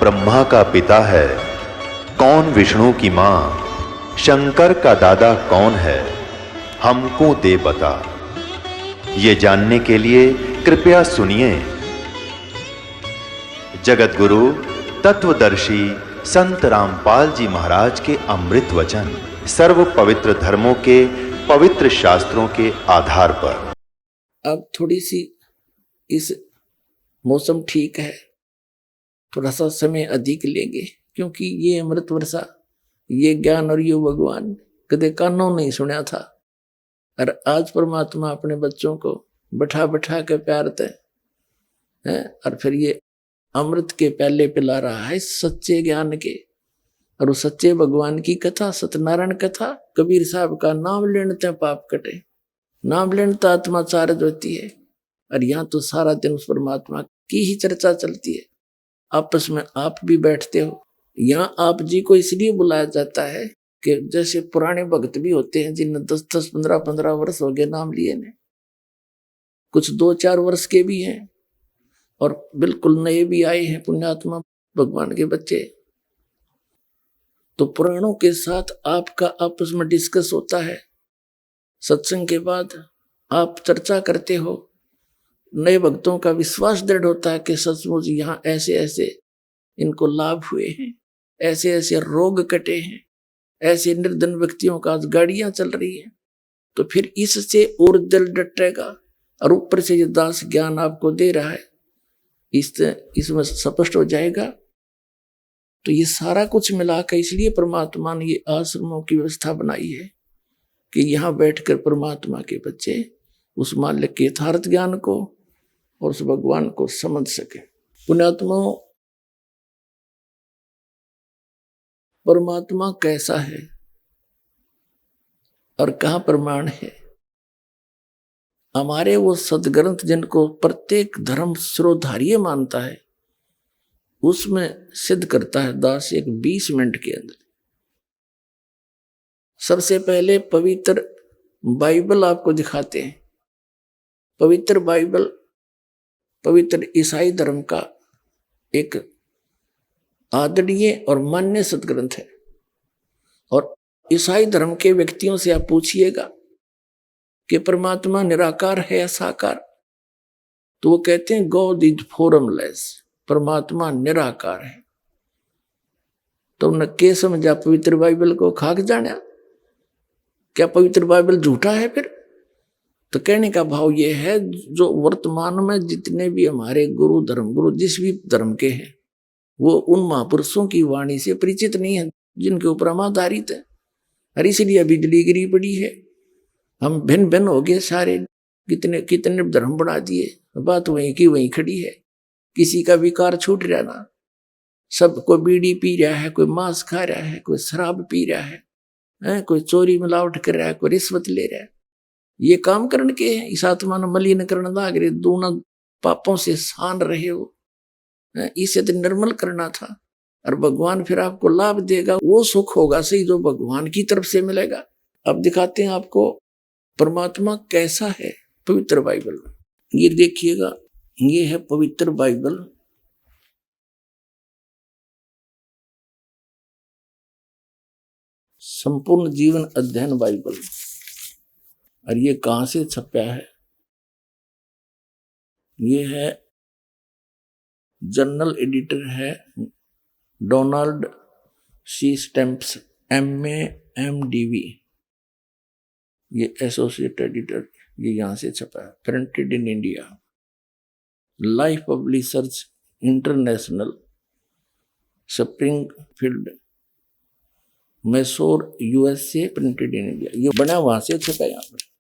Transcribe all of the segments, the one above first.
ब्रह्मा का पिता है, कौन विष्णु की मां, शंकर का दादा कौन है, हमको दे बता। ये जानने के लिए कृपया सुनिए। जगत गुरु तत्वदर्शी संत रामपाल जी महाराज के अमृत वचन सर्व पवित्र धर्मों के पवित्र शास्त्रों के आधार पर। अब थोड़ी सी इस मौसम ठीक है, थोड़ा सा समय अधिक लेंगे, क्योंकि ये अमृत वर्षा, ये ज्ञान और ये भगवान कदे कानों नहीं सुना था। और आज परमात्मा अपने बच्चों को बैठा बैठा के प्यारते हैं और फिर ये अमृत के प्याले पिला रहा है सच्चे ज्ञान के। और वो सच्चे भगवान की कथा, सत्यनारायण कथा, कबीर साहब का नाम लेने पाप कटे, नाम लेने आत्मा चार्ज होती है। और यहाँ तो सारा दिन उस परमात्मा की ही चर्चा चलती है। आपस में आप भी बैठते हो। यहाँ आप जी को इसलिए बुलाया जाता है कि जैसे पुराने भक्त भी होते हैं जिन्हें 10-10, 15-15 वर्ष हो गए नाम लिए ने, कुछ 2-4 वर्ष के भी हैं और बिल्कुल नए भी आए हैं पुण्यात्मा भगवान के बच्चे। तो पुराणों के साथ आपका आपस में डिस्कस होता है। सत्संग के बाद आप चर्चा करते हो। नए भक्तों का विश्वास दृढ़ होता है कि सचमुच यहाँ ऐसे ऐसे इनको लाभ हुए हैं, ऐसे ऐसे रोग कटे हैं, ऐसे निर्धन व्यक्तियों का आज गाड़ियां चल रही हैं। तो फिर इससे और दिल डटेगा। और ऊपर से ये दास ज्ञान आपको दे रहा है, इसमें स्पष्ट हो जाएगा। तो ये सारा कुछ मिलाकर इसलिए परमात्मा ने ये आश्रमों की व्यवस्था बनाई है कि यहाँ बैठकर परमात्मा के बच्चे उस मालिक के यथार्थ ज्ञान को और उस भगवान को समझ सके। पुण्यात्माओं, परमात्मा कैसा है और कहाँ प्रमाण है? हमारे वो सदग्रंथ जिनको प्रत्येक धर्म शिरोधार्य मानता है, उसमें सिद्ध करता है दास एक 20 मिनट के अंदर। सबसे पहले पवित्र बाइबल आपको दिखाते हैं। पवित्र बाइबल पवित्र ईसाई धर्म का एक आदरणीय और मान्य सदग्रंथ है। और ईसाई धर्म के व्यक्तियों से आप पूछिएगा कि परमात्मा निराकार है या साकार, तो वो कहते हैं गॉड इज फॉर्मलेस, परमात्मा निराकार है। तो न के समझा पवित्र बाइबल को खाक जाना, क्या पवित्र बाइबल झूठा है फिर? तो कहने का भाव ये है, जो वर्तमान में जितने भी हमारे गुरु धर्मगुरु जिस भी धर्म के हैं, वो उन महापुरुषों की वाणी से परिचित नहीं है जिनके ऊपर हम आधारित है। और इसलिए अभी बिजली गिरी पड़ी है। हम भिन्न भिन्न हो गए सारे, कितने कितने धर्म बढ़ा दिए, बात वहीं की वहीं खड़ी है। किसी का विकार छूट रहा ना, सब कोई बीड़ी पी रहा है, कोई मांस खा रहा है, कोई शराब पी रहा है, कोई चोरी मिलावट कर रहा है, कोई रिश्वत ले रहा है। ये काम करने के इस आत्मा ने मलिन करना लाग रहे, दोनों पापों से सान रहे हो, इसे तो निर्मल करना था। और भगवान फिर आपको लाभ देगा, वो सुख होगा सही जो भगवान की तरफ से मिलेगा। अब दिखाते हैं आपको परमात्मा कैसा है पवित्र बाइबल में। ये देखिएगा, ये है पवित्र बाइबल। संपूर्ण जीवन अध्ययन बाइबल। और ये कहां से छपा है? ये है जर्नल एडिटर है Donald C Stamps MA MDV, ये एसोसिएट एडिटर, ये यहां से छपा है। Printed in India, Life Publishers International, Springfield, Missouri USA, printed in India. ये बना वहां से छपा है यहाँ पर।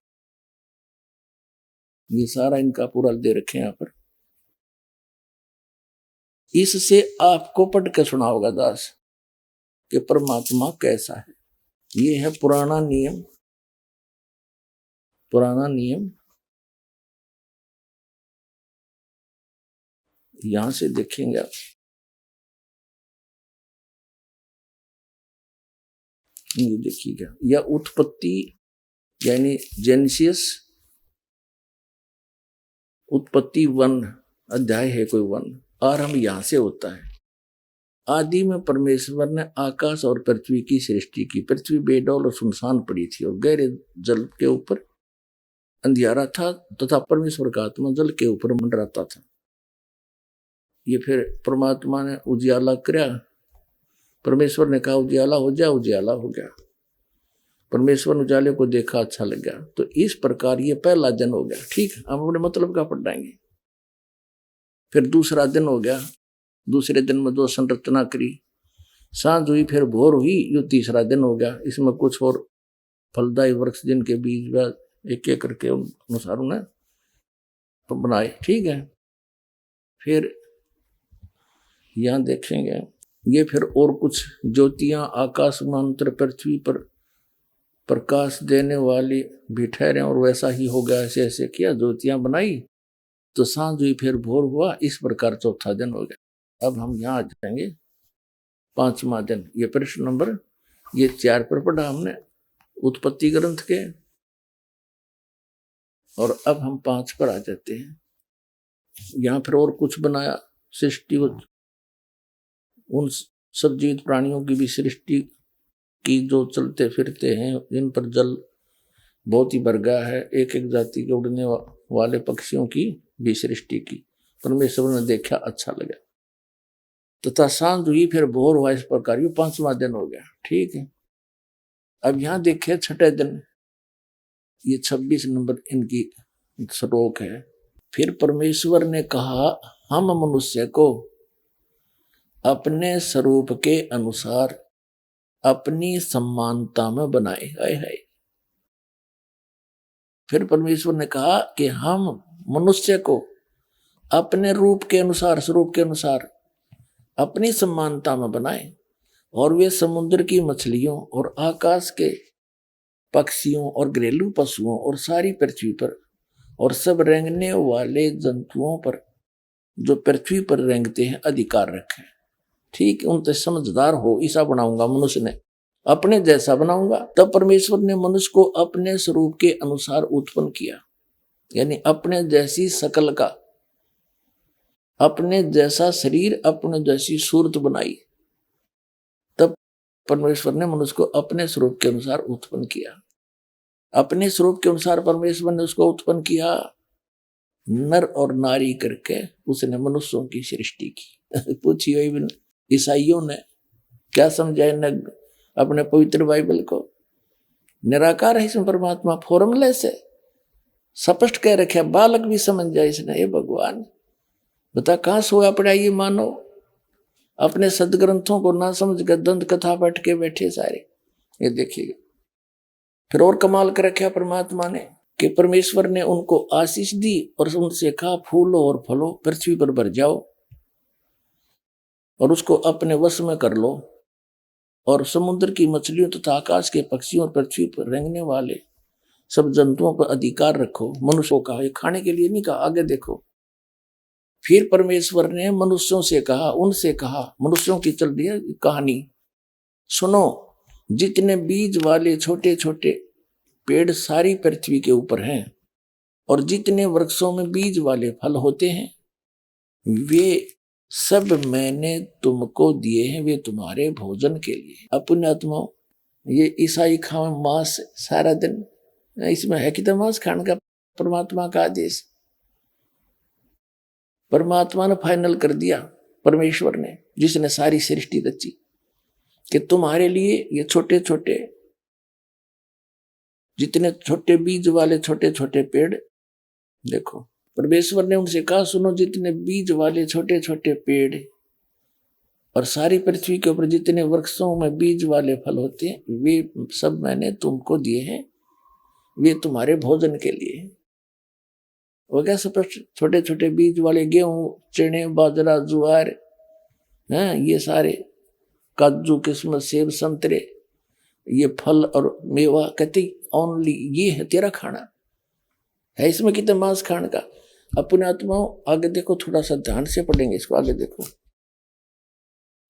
ये सारा इनका पूरा दे रखे हैं यहाँ पर। इससे आपको पढ़ के सुना होगा दास कि परमात्मा कैसा है। ये है पुराना नियम। पुराना नियम यहां से देखेंगे आप। ये देखिएगा, या उत्पत्ति यानी जेनेसिस, उत्पत्ति 1 अध्याय है कोई 1, आरंभ यहां से होता है। आदि में परमेश्वर ने आकाश और पृथ्वी की सृष्टि की। पृथ्वी बेडौल और सुनसान पड़ी थी और गहरे जल के ऊपर अंधियारा था तथा परमेश्वर का आत्मा जल के ऊपर मंडराता था। ये फिर परमात्मा ने उजियाला किया। परमेश्वर ने कहा उजियाला हो जा, उजियाला हो गया। परमेश्वर ने उजाले को देखा, अच्छा लग गया। तो इस प्रकार ये पहला दिन हो गया। ठीक, हम अपने मतलब का पढ़ाएंगे। फिर दूसरा दिन हो गया। दूसरे दिन में 2 संरचना करी, सांझ हुई, फिर भोर हुई, यो तीसरा दिन हो गया। इसमें कुछ और फलदायी वृक्ष जिनके बीज एक एक करके अनुसार उन्हें तो बनाए। ठीक है, फिर यहां देखेंगे ये फिर और कुछ ज्योतियां आकाश मंत्र पृथ्वी पर प्रकाश देने वाली भी ठहरे और वैसा ही हो गया। ऐसे ऐसे किया, ज्योतियां बनाई तो सांझ हुई, फिर भोर हुआ। इस प्रकार चौथा दिन हो गया। अब हम यहाँ आ जाएंगे 5वां दिन। ये प्रश्न नंबर ये 4 पर पढ़ा हमने उत्पत्ति ग्रंथ के, और अब हम 5 पर आ जाते हैं। यहाँ फिर और कुछ बनाया सृष्टि, उन सब जीवित प्राणियों की भी सृष्टि की जो चलते फिरते हैं, जिन पर जल बहुत ही भर गया है। एक एक जाति के उड़ने वाले पक्षियों की भी सृष्टि की। परमेश्वर ने देखा, अच्छा लगा। तथा सांझ हुई, फिर भोर हुआ। इस प्रकार ये 5वां दिन हो गया। ठीक है, अब यहां देखे 6ठे दिन, ये 26 नंबर इनकी श्लोक है। फिर परमेश्वर ने कहा, हम मनुष्य को अपने स्वरूप के अनुसार अपनी समानता में बनाए। हाय हाय। फिर परमेश्वर ने कहा कि हम मनुष्य को अपने रूप के अनुसार, स्वरूप के अनुसार अपनी समानता में बनाए, और वे समुद्र की मछलियों और आकाश के पक्षियों और घरेलू पशुओं और सारी पृथ्वी पर और सब रेंगने वाले जंतुओं पर जो पृथ्वी पर रेंगते हैं अधिकार रखें। ठीक, उनसे समझदार हो ऐसा बनाऊंगा। मनुष्य ने अपने जैसा बनाऊंगा। तब परमेश्वर ने मनुष्य को अपने स्वरूप के अनुसार उत्पन्न किया, यानी अपने जैसी शकल का, अपने जैसा शरीर, अपने जैसी सूरत बनाई। तब परमेश्वर ने मनुष्य को अपने स्वरूप के अनुसार उत्पन्न किया। अपने स्वरूप के अनुसार परमेश्वर ने उसको उत्पन्न किया, नर और नारी करके उसने मनुष्यों की सृष्टि की। पूछिए ईसाइयों ने क्या समझा इन्हें अपने पवित्र बाइबल को? निराकार है इसमें परमात्मा, फॉर्मलेस है, स्पष्ट कह रखे। बालक भी समझ जाए इसने। ये भगवान बता कहां सोया पड़ा ये मानो, अपने सदग्रंथों को ना समझ कर दंत कथा बैठ के बैठे सारे। ये देखिएगा, फिर और कमाल कर रखा परमात्मा ने कि परमेश्वर ने उनको आशीष दी और उनसे कहा, फूलो और फलो, पृथ्वी पर भर जाओ और उसको अपने वश में कर लो, और समुद्र की मछलियों तथा आकाश के पक्षियों और पृथ्वी पर रेंगने वाले सब जंतुओं पर अधिकार रखो। मनुष्य को कहा, ये खाने के लिए नहीं कहा। आगे देखो, फिर परमेश्वर ने मनुष्यों से कहा, उनसे कहा, मनुष्यों की चल रही है कहानी सुनो, जितने बीज वाले छोटे छोटे पेड़ सारी पृथ्वी के ऊपर हैं, और जितने वृक्षों में बीज वाले फल होते हैं, वे सब मैंने तुमको दिए हैं, वे तुम्हारे भोजन के लिए। अपने आत्माओं, ये ईसाई खाओ मांस सारा दिन, इसमें है कि तो मांस खाने का परमात्मा का आदेश। परमात्मा ने फाइनल कर दिया, परमेश्वर ने, जिसने सारी सृष्टि रची, कि तुम्हारे लिए ये छोटे छोटे, जितने छोटे बीज वाले छोटे छोटे पेड़, देखो परमेश्वर ने उनसे कहा, सुनो, जितने बीज वाले छोटे छोटे पेड़ और सारी पृथ्वी के ऊपर जितने वृक्षों में बीज वाले फल होते हैं, वे सब मैंने तुमको दिए हैं, वे तुम्हारे भोजन के लिए। वो क्या सब छोटे छोटे बीज वाले गेहूं, चने, बाजरा, ज्वार, हैं, ये सारे काजू, किस्मत, सेब, संतरे, ये फल और मेवा, कहते ओनली ये है तेरा खाना, है इसमें कितना मांस खाने का। अपने आत्माओं आगे देखो, थोड़ा सा ध्यान से पढ़ेंगे इसको। आगे देखो,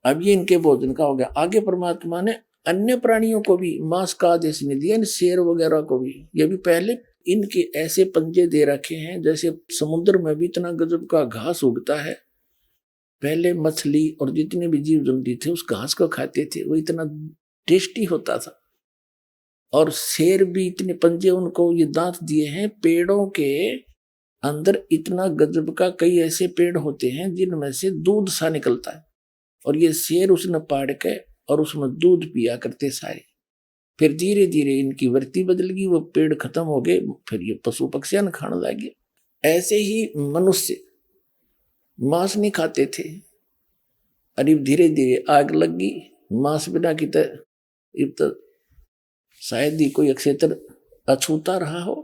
अब ये इनके भोजन का हो गया। आगे परमात्मा ने अन्य प्राणियों को भी मांस का आदेश नहीं दिया, शेर वगैरह को भी। ये भी पहले इनके ऐसे पंजे दे रखे हैं, जैसे समुद्र में भी इतना गजब का घास उगता है, पहले मछली और जितने भी जीव जंतु थे उस घास को खाते थे, वो इतना टेस्टी होता था। और शेर भी इतने पंजे, उनको ये दांत दिए हैं। पेड़ों के अंदर इतना गजब का कई ऐसे पेड़ होते हैं जिनमें से दूध सा निकलता है, और ये शेर उसने पाड़ के और उसमें दूध पिया करते सारे। फिर धीरे धीरे इनकी वृत्ति बदल गई, वो पेड़ खत्म हो गए, फिर ये पशु पक्षियां खाने लगे। ऐसे ही मनुष्य मांस नहीं खाते थे, अरे धीरे धीरे आग लग गई मांस बिना की तो शायद ही कोई अक्षेत्र अछूता रहा हो।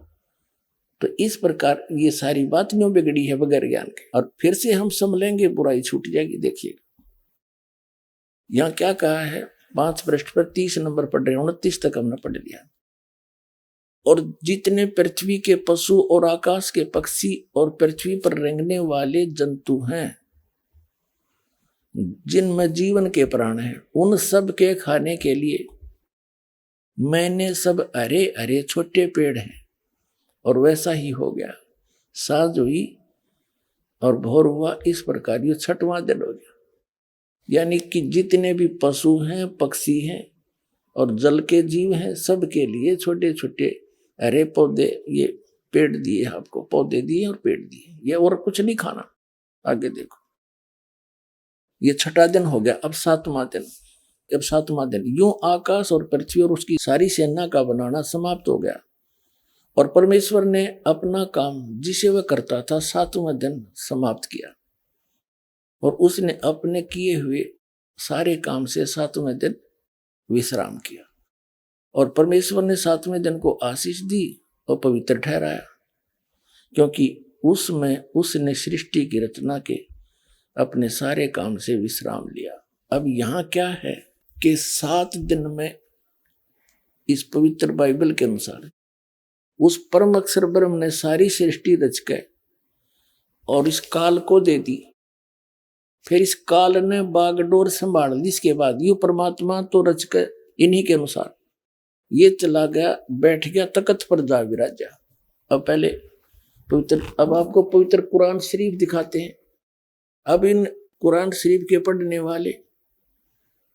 तो इस प्रकार ये सारी बात न्यों बिगड़ी है बगैर ज्ञान के, और फिर से हम संभलेंगे बुराई छूट जाएगी। देखिए यहां क्या कहा है, 5 पृष्ठ पर 30 नंबर पढ़ रहे हैं, 29 तक हमने पढ़ लिया। और जितने पृथ्वी के पशु और आकाश के पक्षी और पृथ्वी पर रेंगने वाले जंतु हैं, जिनमें जीवन के प्राण हैं, उन सब के खाने के लिए मैंने सब हरे हरे छोटे पेड़ हैं। और वैसा ही हो गया। साँझ हुई और भोर हुआ, इस प्रकार ये 6वां दिन हो गया। यानी कि जितने भी पशु हैं, पक्षी हैं और जल के जीव हैं, सबके लिए छोटे छोटे हरे पौधे, ये पेड़ दिए आपको, पौधे दिए और पेड़ दिए, ये और कुछ नहीं खाना। आगे देखो, ये 6वां दिन हो गया, अब 7वां दिन। अब 7वां दिन यूं आकाश और पृथ्वी और उसकी सारी सेना का बनाना समाप्त हो गया। और परमेश्वर ने अपना काम जिसे वह करता था 7वां दिन समाप्त किया, और उसने अपने किए हुए सारे काम से 7वें दिन विश्राम किया। और परमेश्वर ने 7वें दिन को आशीष दी और पवित्र ठहराया, क्योंकि उसमें उसने सृष्टि की रचना के अपने सारे काम से विश्राम लिया। अब यहाँ क्या है कि 7 दिन में इस पवित्र बाइबल के अनुसार उस परम अक्षर ब्रह्म ने सारी सृष्टि रच के और इस काल को दे दी। फिर इस काल ने बागडोर संभाल ली। इसके बाद ये परमात्मा तो रच के इन्हीं के अनुसार ये चला गया, बैठ गया तख्त पर जा विराजा। अब पहले पवित्र, अब आपको पवित्र कुरान शरीफ दिखाते हैं। अब इन कुरान शरीफ के पढ़ने वाले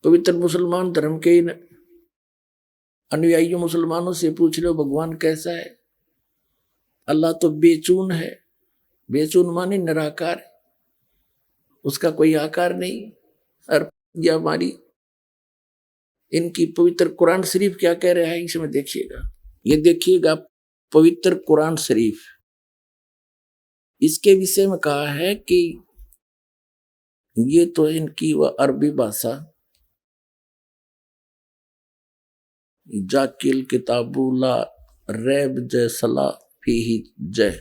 पवित्र मुसलमान धर्म के इन अनुयायी मुसलमानों से पूछ लो भगवान कैसा है। अल्लाह तो बेचून है। बेचून माने निराकार, उसका कोई आकार नहीं। और ये हमारी इनकी पवित्र कुरान शरीफ क्या कह रहा है, इसमें देखिएगा। ये देखिएगा पवित्र कुरान शरीफ, इसके विषय में कहा है कि ये तो इनकी वह अरबी भाषा, जाकिल किताबुल्ला रैब जय सला फीही जय,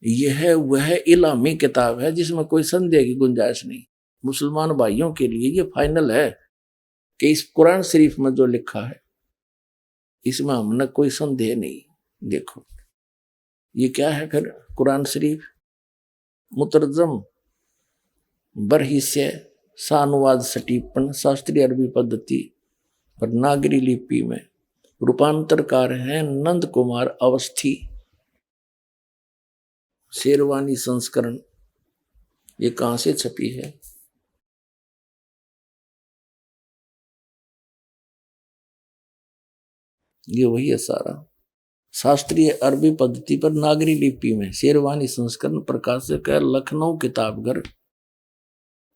यह वह इलामी किताब है जिसमें कोई संदेह की गुंजाइश नहीं। मुसलमान भाइयों के लिए ये फाइनल है कि इस कुरान शरीफ में जो लिखा है इसमें हमने कोई संदेह नहीं। देखो ये क्या है फिर कुरान शरीफ, मुतरजम बरहिस्से सानुवाद सटीपन शास्त्रीय अरबी पद्धति पर नागरी लिपि में रूपांतरकार हैं नंद कुमार अवस्थी, शेरवानी संस्करण। ये कहां से छपी है? ये वही है सारा, शास्त्रीय अरबी पद्धति पर नागरी लिपि में शेरवानी संस्करण, प्रकाशक है लखनऊ किताबघर,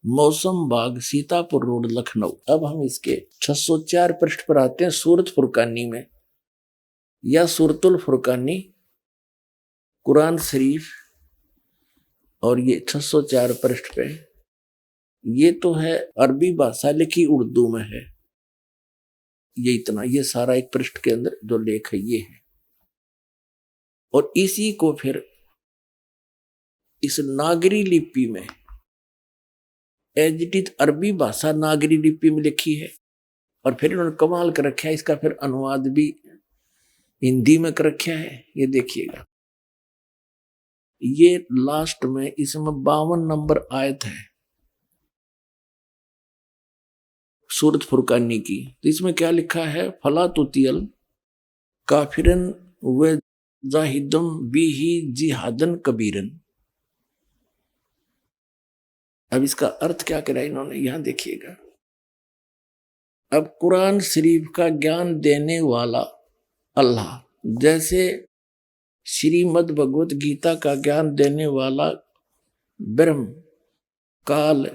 मौसम बाग, सीतापुर रोड, लखनऊ। अब हम इसके 604 पृष्ठ पर आते हैं, सूरत फुरकानी में या सूरतुल फुरकानी कुरान शरीफ, और ये 604 पृष्ठ पे। ये तो है अरबी भाषा लिखी उर्दू में है। ये इतना, ये सारा एक पृष्ठ के अंदर जो लेख है ये है। और इसी को फिर इस नागरी लिपि में एजिटित अरबी भाषा नागरी लिपि में लिखी है, और फिर इन्होंने कमाल कर रखा है, इसका फिर अनुवाद भी हिंदी में कर रखा है। ये देखिएगा, ये लास्ट में इसमें 52 नंबर आयत है सूरत फुरकानी की। तो इसमें क्या लिखा है, फला तुतियल काफिरन व जाहिदम बिही जिहादन कबीरन। अब इसका अर्थ क्या करा इन्होंने, यहां देखिएगा। अब कुरान शरीफ का ज्ञान देने वाला अल्लाह, जैसे श्रीमद् भगवत गीता का ज्ञान देने वाला ब्रह्म, काल,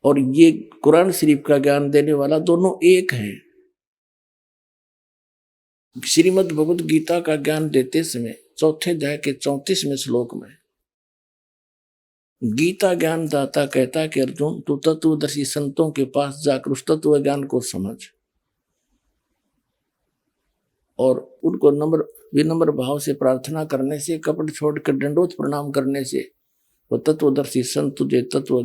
और ये कुरान शरीफ का ज्ञान देने वाला दोनों एक हैं। श्रीमद् भगवत गीता का ज्ञान देते समय चौथे अध्याय के 34वें श्लोक में गीता ज्ञान दाता कहता कि अर्जुन, तू तत्वदर्शी संतों के पास जाकर उस तत्व ज्ञान को समझ और उनको विनम्र भाव से प्रार्थना करने से, कपट छोड़कर दंडोत प्रणाम करने से वो तत्वदर्शी संत तुझे तत्व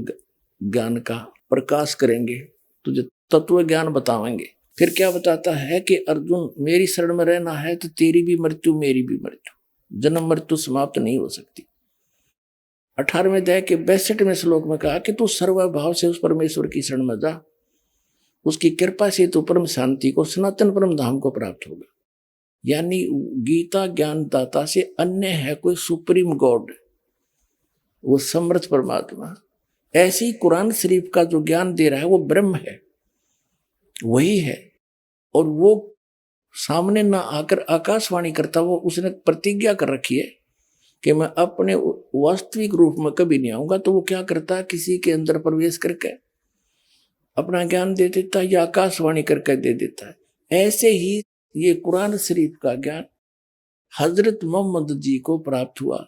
ज्ञान का प्रकाश करेंगे, तुझे तत्व ज्ञान बतावेंगे। फिर क्या बताता है कि अर्जुन, मेरी शरण में रहना है तो तेरी भी मृत्यु मेरी भी मृत्यु, जन्म मृत्यु समाप्त नहीं हो सकती। 18वें अध्याय के 62वें श्लोक में कहा कि तू सर्वभाव से उस परमेश्वर की शरण में जा, उसकी कृपा से तू परम शांति को, सनातन परम धाम को प्राप्त होगा। यानी गीता ज्ञान दाता से अन्य है कोई सुप्रीम गॉड, वो समर्थ परमात्मा। ऐसी कुरान शरीफ का जो ज्ञान दे रहा है वो ब्रह्म है, वही है। और वो सामने ना आकर आकाशवाणी करता, वो उसने प्रतिज्ञा कर रखी है कि मैं अपने वास्तविक रूप में कभी नहीं आऊंगा। तो वो क्या करता है, किसी के अंदर प्रवेश करके अपना ज्ञान दे देता है या आकाशवाणी करके दे देता है। ऐसे ही ये कुरान शरीफ का ज्ञान हजरत मोहम्मद जी को प्राप्त हुआ,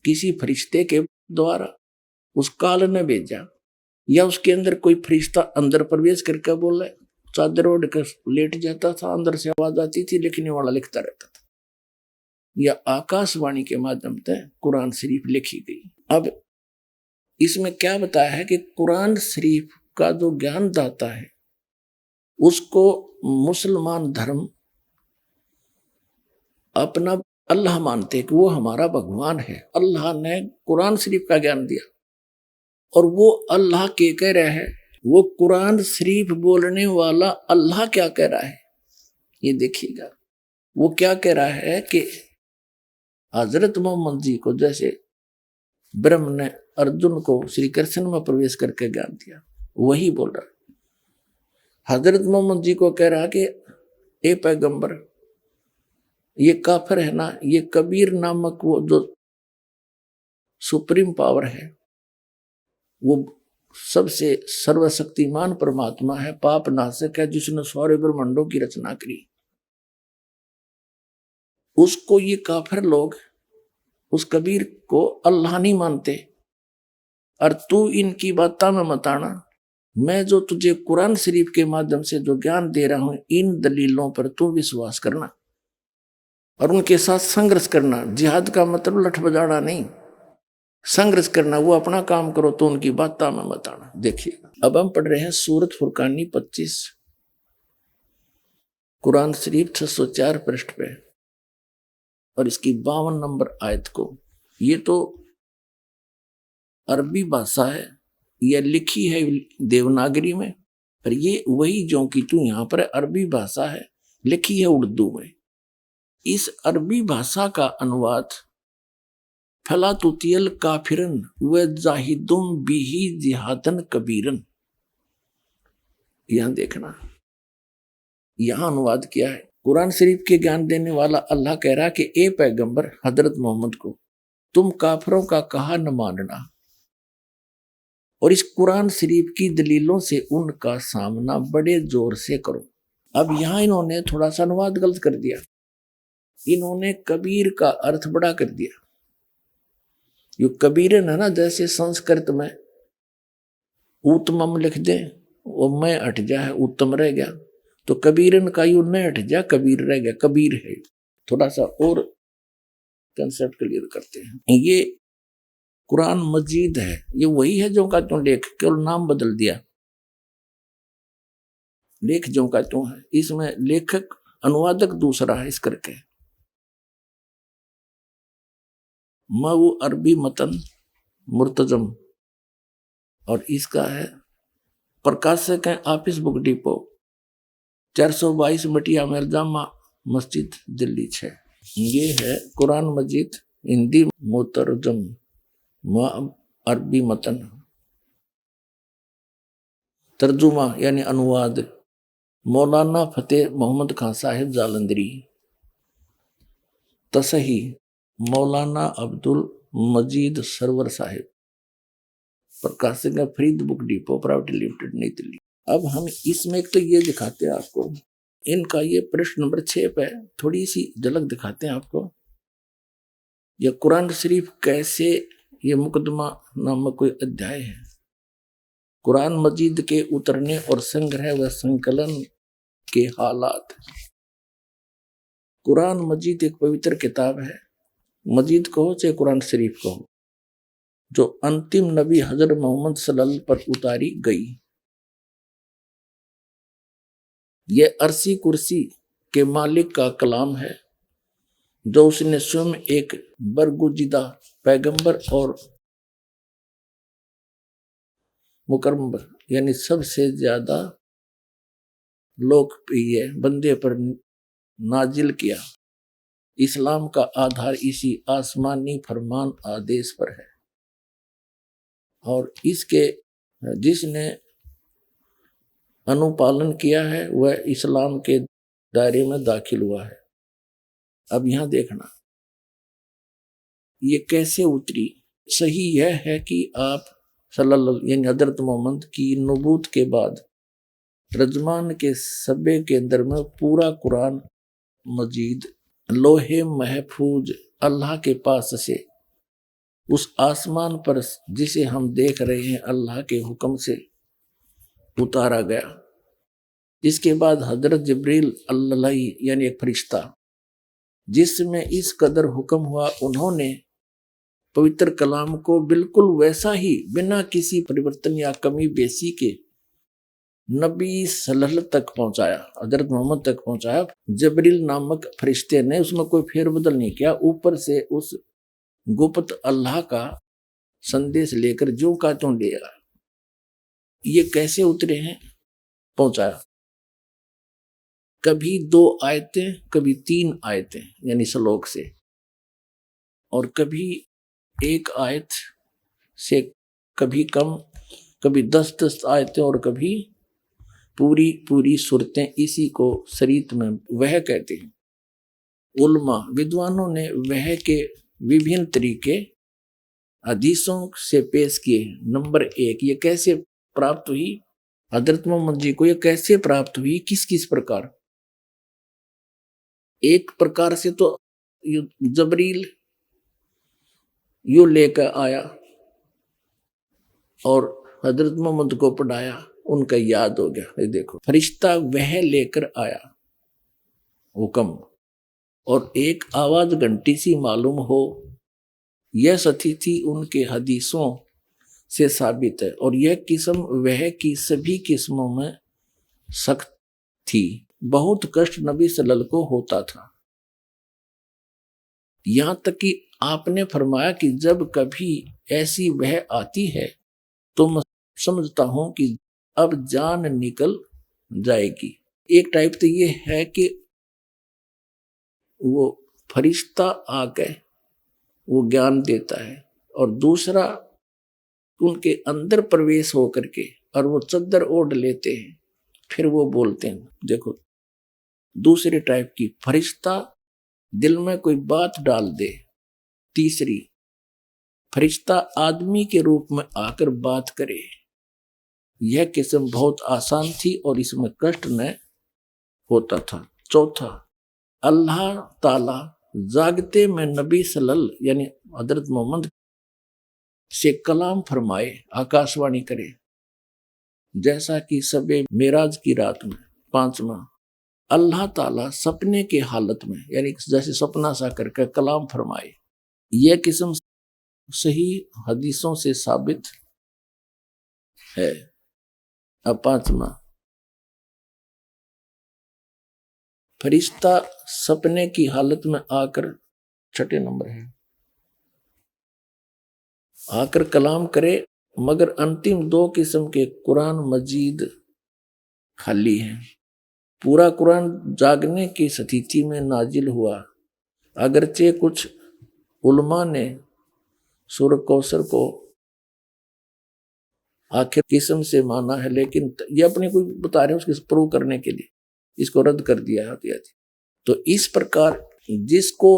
किसी फरिश्ते के द्वारा उस काल ने भेजा, या उसके अंदर कोई फरिश्ता अंदर प्रवेश करके बोले, चादर ओढ़ कर लेट जाता था, अंदर से आवाज आती थी, लिखने वाला लिखता रहता था, या आकाशवाणी के माध्यम से कुरान शरीफ लिखी गई। अब इसमें क्या बताया है कि कुरान शरीफ का जो ज्ञान दाता है उसको मुसलमान धर्म अपना अल्लाह मानते कि वो हमारा भगवान है। अल्लाह ने कुरान शरीफ का ज्ञान दिया और वो अल्लाह के कह रहा है, वो कुरान शरीफ बोलने वाला अल्लाह क्या कह रहा है ये देखिएगा। वो क्या कह रहा है कि हजरत मोहम्मद जी को जैसे ब्रह्म ने अर्जुन को श्री कृष्ण में प्रवेश करके ज्ञान दिया, वही बोल रहा है। हजरत मोहम्मद जी को कह रहा कि ए पैगंबर, ये काफिर है ना, ये कबीर नामक वो जो सुप्रीम पावर है, वो सबसे सर्वशक्तिमान परमात्मा है, पाप नाशक है, जिसने सारे ब्रह्मांडों की रचना करी। उसको ये काफिर लोग उस कबीर को अल्लाह नहीं मानते, और तू इनकी बातों में मत आना। मैं जो तुझे कुरान शरीफ के माध्यम से जो ज्ञान दे रहा हूं, इन दलीलों पर तू विश्वास करना और उनके साथ संघर्ष करना। जिहाद का मतलब लठ बजाना नहीं, संघर्ष करना। वो अपना काम करो तो उनकी बातों में मत आना। देखिए, अब हम पढ़ रहे हैं सूरत फुरकानी 25, कुरान शरीफ 604 पृष्ठ पे, और इसकी 52 नंबर आयत को। ये तो अरबी भाषा है, यह लिखी है देवनागरी में, और ये वही जो कि तू यहाँ पर अरबी भाषा है, लिखी है उर्दू में। इस अरबी भाषा का अनुवाद फला तुतियल काफिरन व जाहिदुम बिही जिहादन कबीरन, यहां देखना, यहां अनुवाद किया है। कुरान शरीफ के ज्ञान देने वाला अल्लाह कह रहा कि ए पैगंबर हजरत मोहम्मद को तुम काफिरों का कहा न मानना, और इस कुरान शरीफ की दलीलों से उनका सामना बड़े जोर से करो। अब यहां इन्होंने थोड़ा सा अनुवाद गलत कर दिया, इन्होंने कबीर का अर्थ बड़ा कर दिया। यो कबीरन है ना, जैसे संस्कृत में उत्तमम लिख दे, वो मैं हट जा है, उत्तम रह गया, तो कबीरन का यू न हट जा, कबीर रह गया, कबीर है। थोड़ा सा और कंसेप्ट क्लियर करते हैं। ये कुरान मजीद है, ये वही है जो का त्यों लेख, केवल नाम बदल दिया, लेख जो का त्यों है, इसमें लेखक अनुवादक दूसरा है इस करके। मऊ अरबी मतन मुर्तजम, और इसका है प्रकाशक है ऑफिस बुक डिपो, 422 मटिया मेल जामा मस्जिद दिल्ली 6। ये है कुरान मजीद हिंदी मुतरजम अरबी मतन। तर्जुमा यानी अनुवाद मौलाना फतेह मोहम्मद खान साहिब जालंधरी, तसही मौलाना अब्दुल मजीद सरवर साहिब, प्रकाशक है Farid book depot private limited नई दिल्ली। अब हम इसमें एक तो ये दिखाते हैं आपको, इनका ये प्रश्न नंबर 6 पे थोड़ी सी झलक दिखाते हैं आपको। यह कुरान शरीफ कैसे, ये मुकदमा नामक कोई अध्याय है। कुरान मजीद के उतरने और संग्रह व संकलन के हालात। कुरान मजीद एक पवित्र किताब है, मजीद कहो चाहे कुरान शरीफ कहो, जो अंतिम नबी हजरत मोहम्मद सल्लल्लाहु अलैहि वसल्लम पर उतारी गई। यह अर्शी कुर्सी के मालिक का कलाम है, जो उसने स्वयं एक बरगुजिदा पैगंबर और मुकर्रम यानी सबसे ज्यादा लोकप्रिय बंदे पर नाजिल किया। इस्लाम का आधार इसी आसमानी फरमान आदेश पर है और इसके जिसने अनुपालन किया है वह इस्लाम के दायरे में दाखिल हुआ है। अब यहां देखना ये कैसे उतरी। सही यह है कि आप सल्लल्लाहु यानी हजरत मोहम्मद की नबूत के बाद रजमान के सब्बे के अंदर में पूरा कुरान मजीद लोहे महफूज अल्लाह के पास से उस आसमान पर जिसे हम देख रहे हैं अल्लाह के हुक्म से उतारा गया। इसके बाद हजरत जिब्रील अल्लाह यानी एक फरिश्ता जिसमें इस कदर हुक्म हुआ, उन्होंने पवित्र कलाम को बिल्कुल वैसा ही बिना किसी परिवर्तन या कमी बेसी के नबी सल्लल्लाहु तक पहुंचाया, हजरत मोहम्मद तक पहुंचाया। जबरील नामक फरिश्ते ने उसमें कोई फेरबदल नहीं किया, ऊपर से उस गुप्त अल्लाह का संदेश लेकर जो का त्यों ले आया। ये कैसे उतरे हैं, पहुंचाया। कभी 2 आयतें, कभी 3 आयतें यानी श्लोक से, और कभी 1 आयत से कभी कम, कभी 10-10 आयतें और कभी पूरी सूरतें। इसी को शरीयत में वह कहते हैं। उल्मा विद्वानों ने वह के विभिन्न तरीके हदीसों से पेश किए। नंबर 1, ये कैसे प्राप्त हुई हजरत मोहम्मद जी को, ये कैसे प्राप्त हुई, किस किस प्रकार। एक प्रकार से तो जबरील यू लेकर आया और हजरत मोहम्मद को पढ़ाया, उनका याद हो गया। ये देखो फरिश्ता वह लेकर आया हुक्म, और एक आवाज घंटी सी मालूम हो, यह स्थिति उनके हदीसों से साबित है। और यह किस्म वह की सभी किस्मों में सख्त थी, बहुत कष्ट नबी सल्लल्लाहु को होता था। यहां तक कि आपने फरमाया कि जब कभी ऐसी वह आती है तो मैं समझता हूं कि अब जान निकल जाएगी। एक टाइप तो ये है कि वो फरिश्ता आके वो ज्ञान देता है, और दूसरा उनके अंदर प्रवेश हो करके और वो चद्दर ओढ़ लेते हैं, फिर वो बोलते हैं। देखो दूसरे टाइप की, फरिश्ता दिल में कोई बात डाल दे। तीसरी, फरिश्ता आदमी के रूप में आकर बात करे। यह किस्म बहुत आसान थी और इसमें कष्ट न होता था। चौथा, अल्लाह ताला जागते में नबी सल्लल्लाहु यानी हजरत मोहम्मद से कलाम फरमाए, आकाशवाणी करे, जैसा कि सबे मेराज की रात में। 5वां, अल्लाह ताला सपने के हालत में यानी जैसे सपना सा करके कलाम फरमाए। यह किस्म सही हदीसों से साबित है। अब 5वां, फरिश्ता सपने की हालत में आकर, 6 नंबर है, आकर कलाम करे, मगर अंतिम 2 किस्म के कुरान मजीद खाली है। पूरा कुरान जागने की स्थिति में नाजिल हुआ, अगरचे कुछ उलमा ने सूरह कौसर को आखिर किस्म से माना है, लेकिन ये अपने को बता रहे हैं उसके प्रूव करने के लिए इसको रद्द कर दिया है। तो इस प्रकार जिसको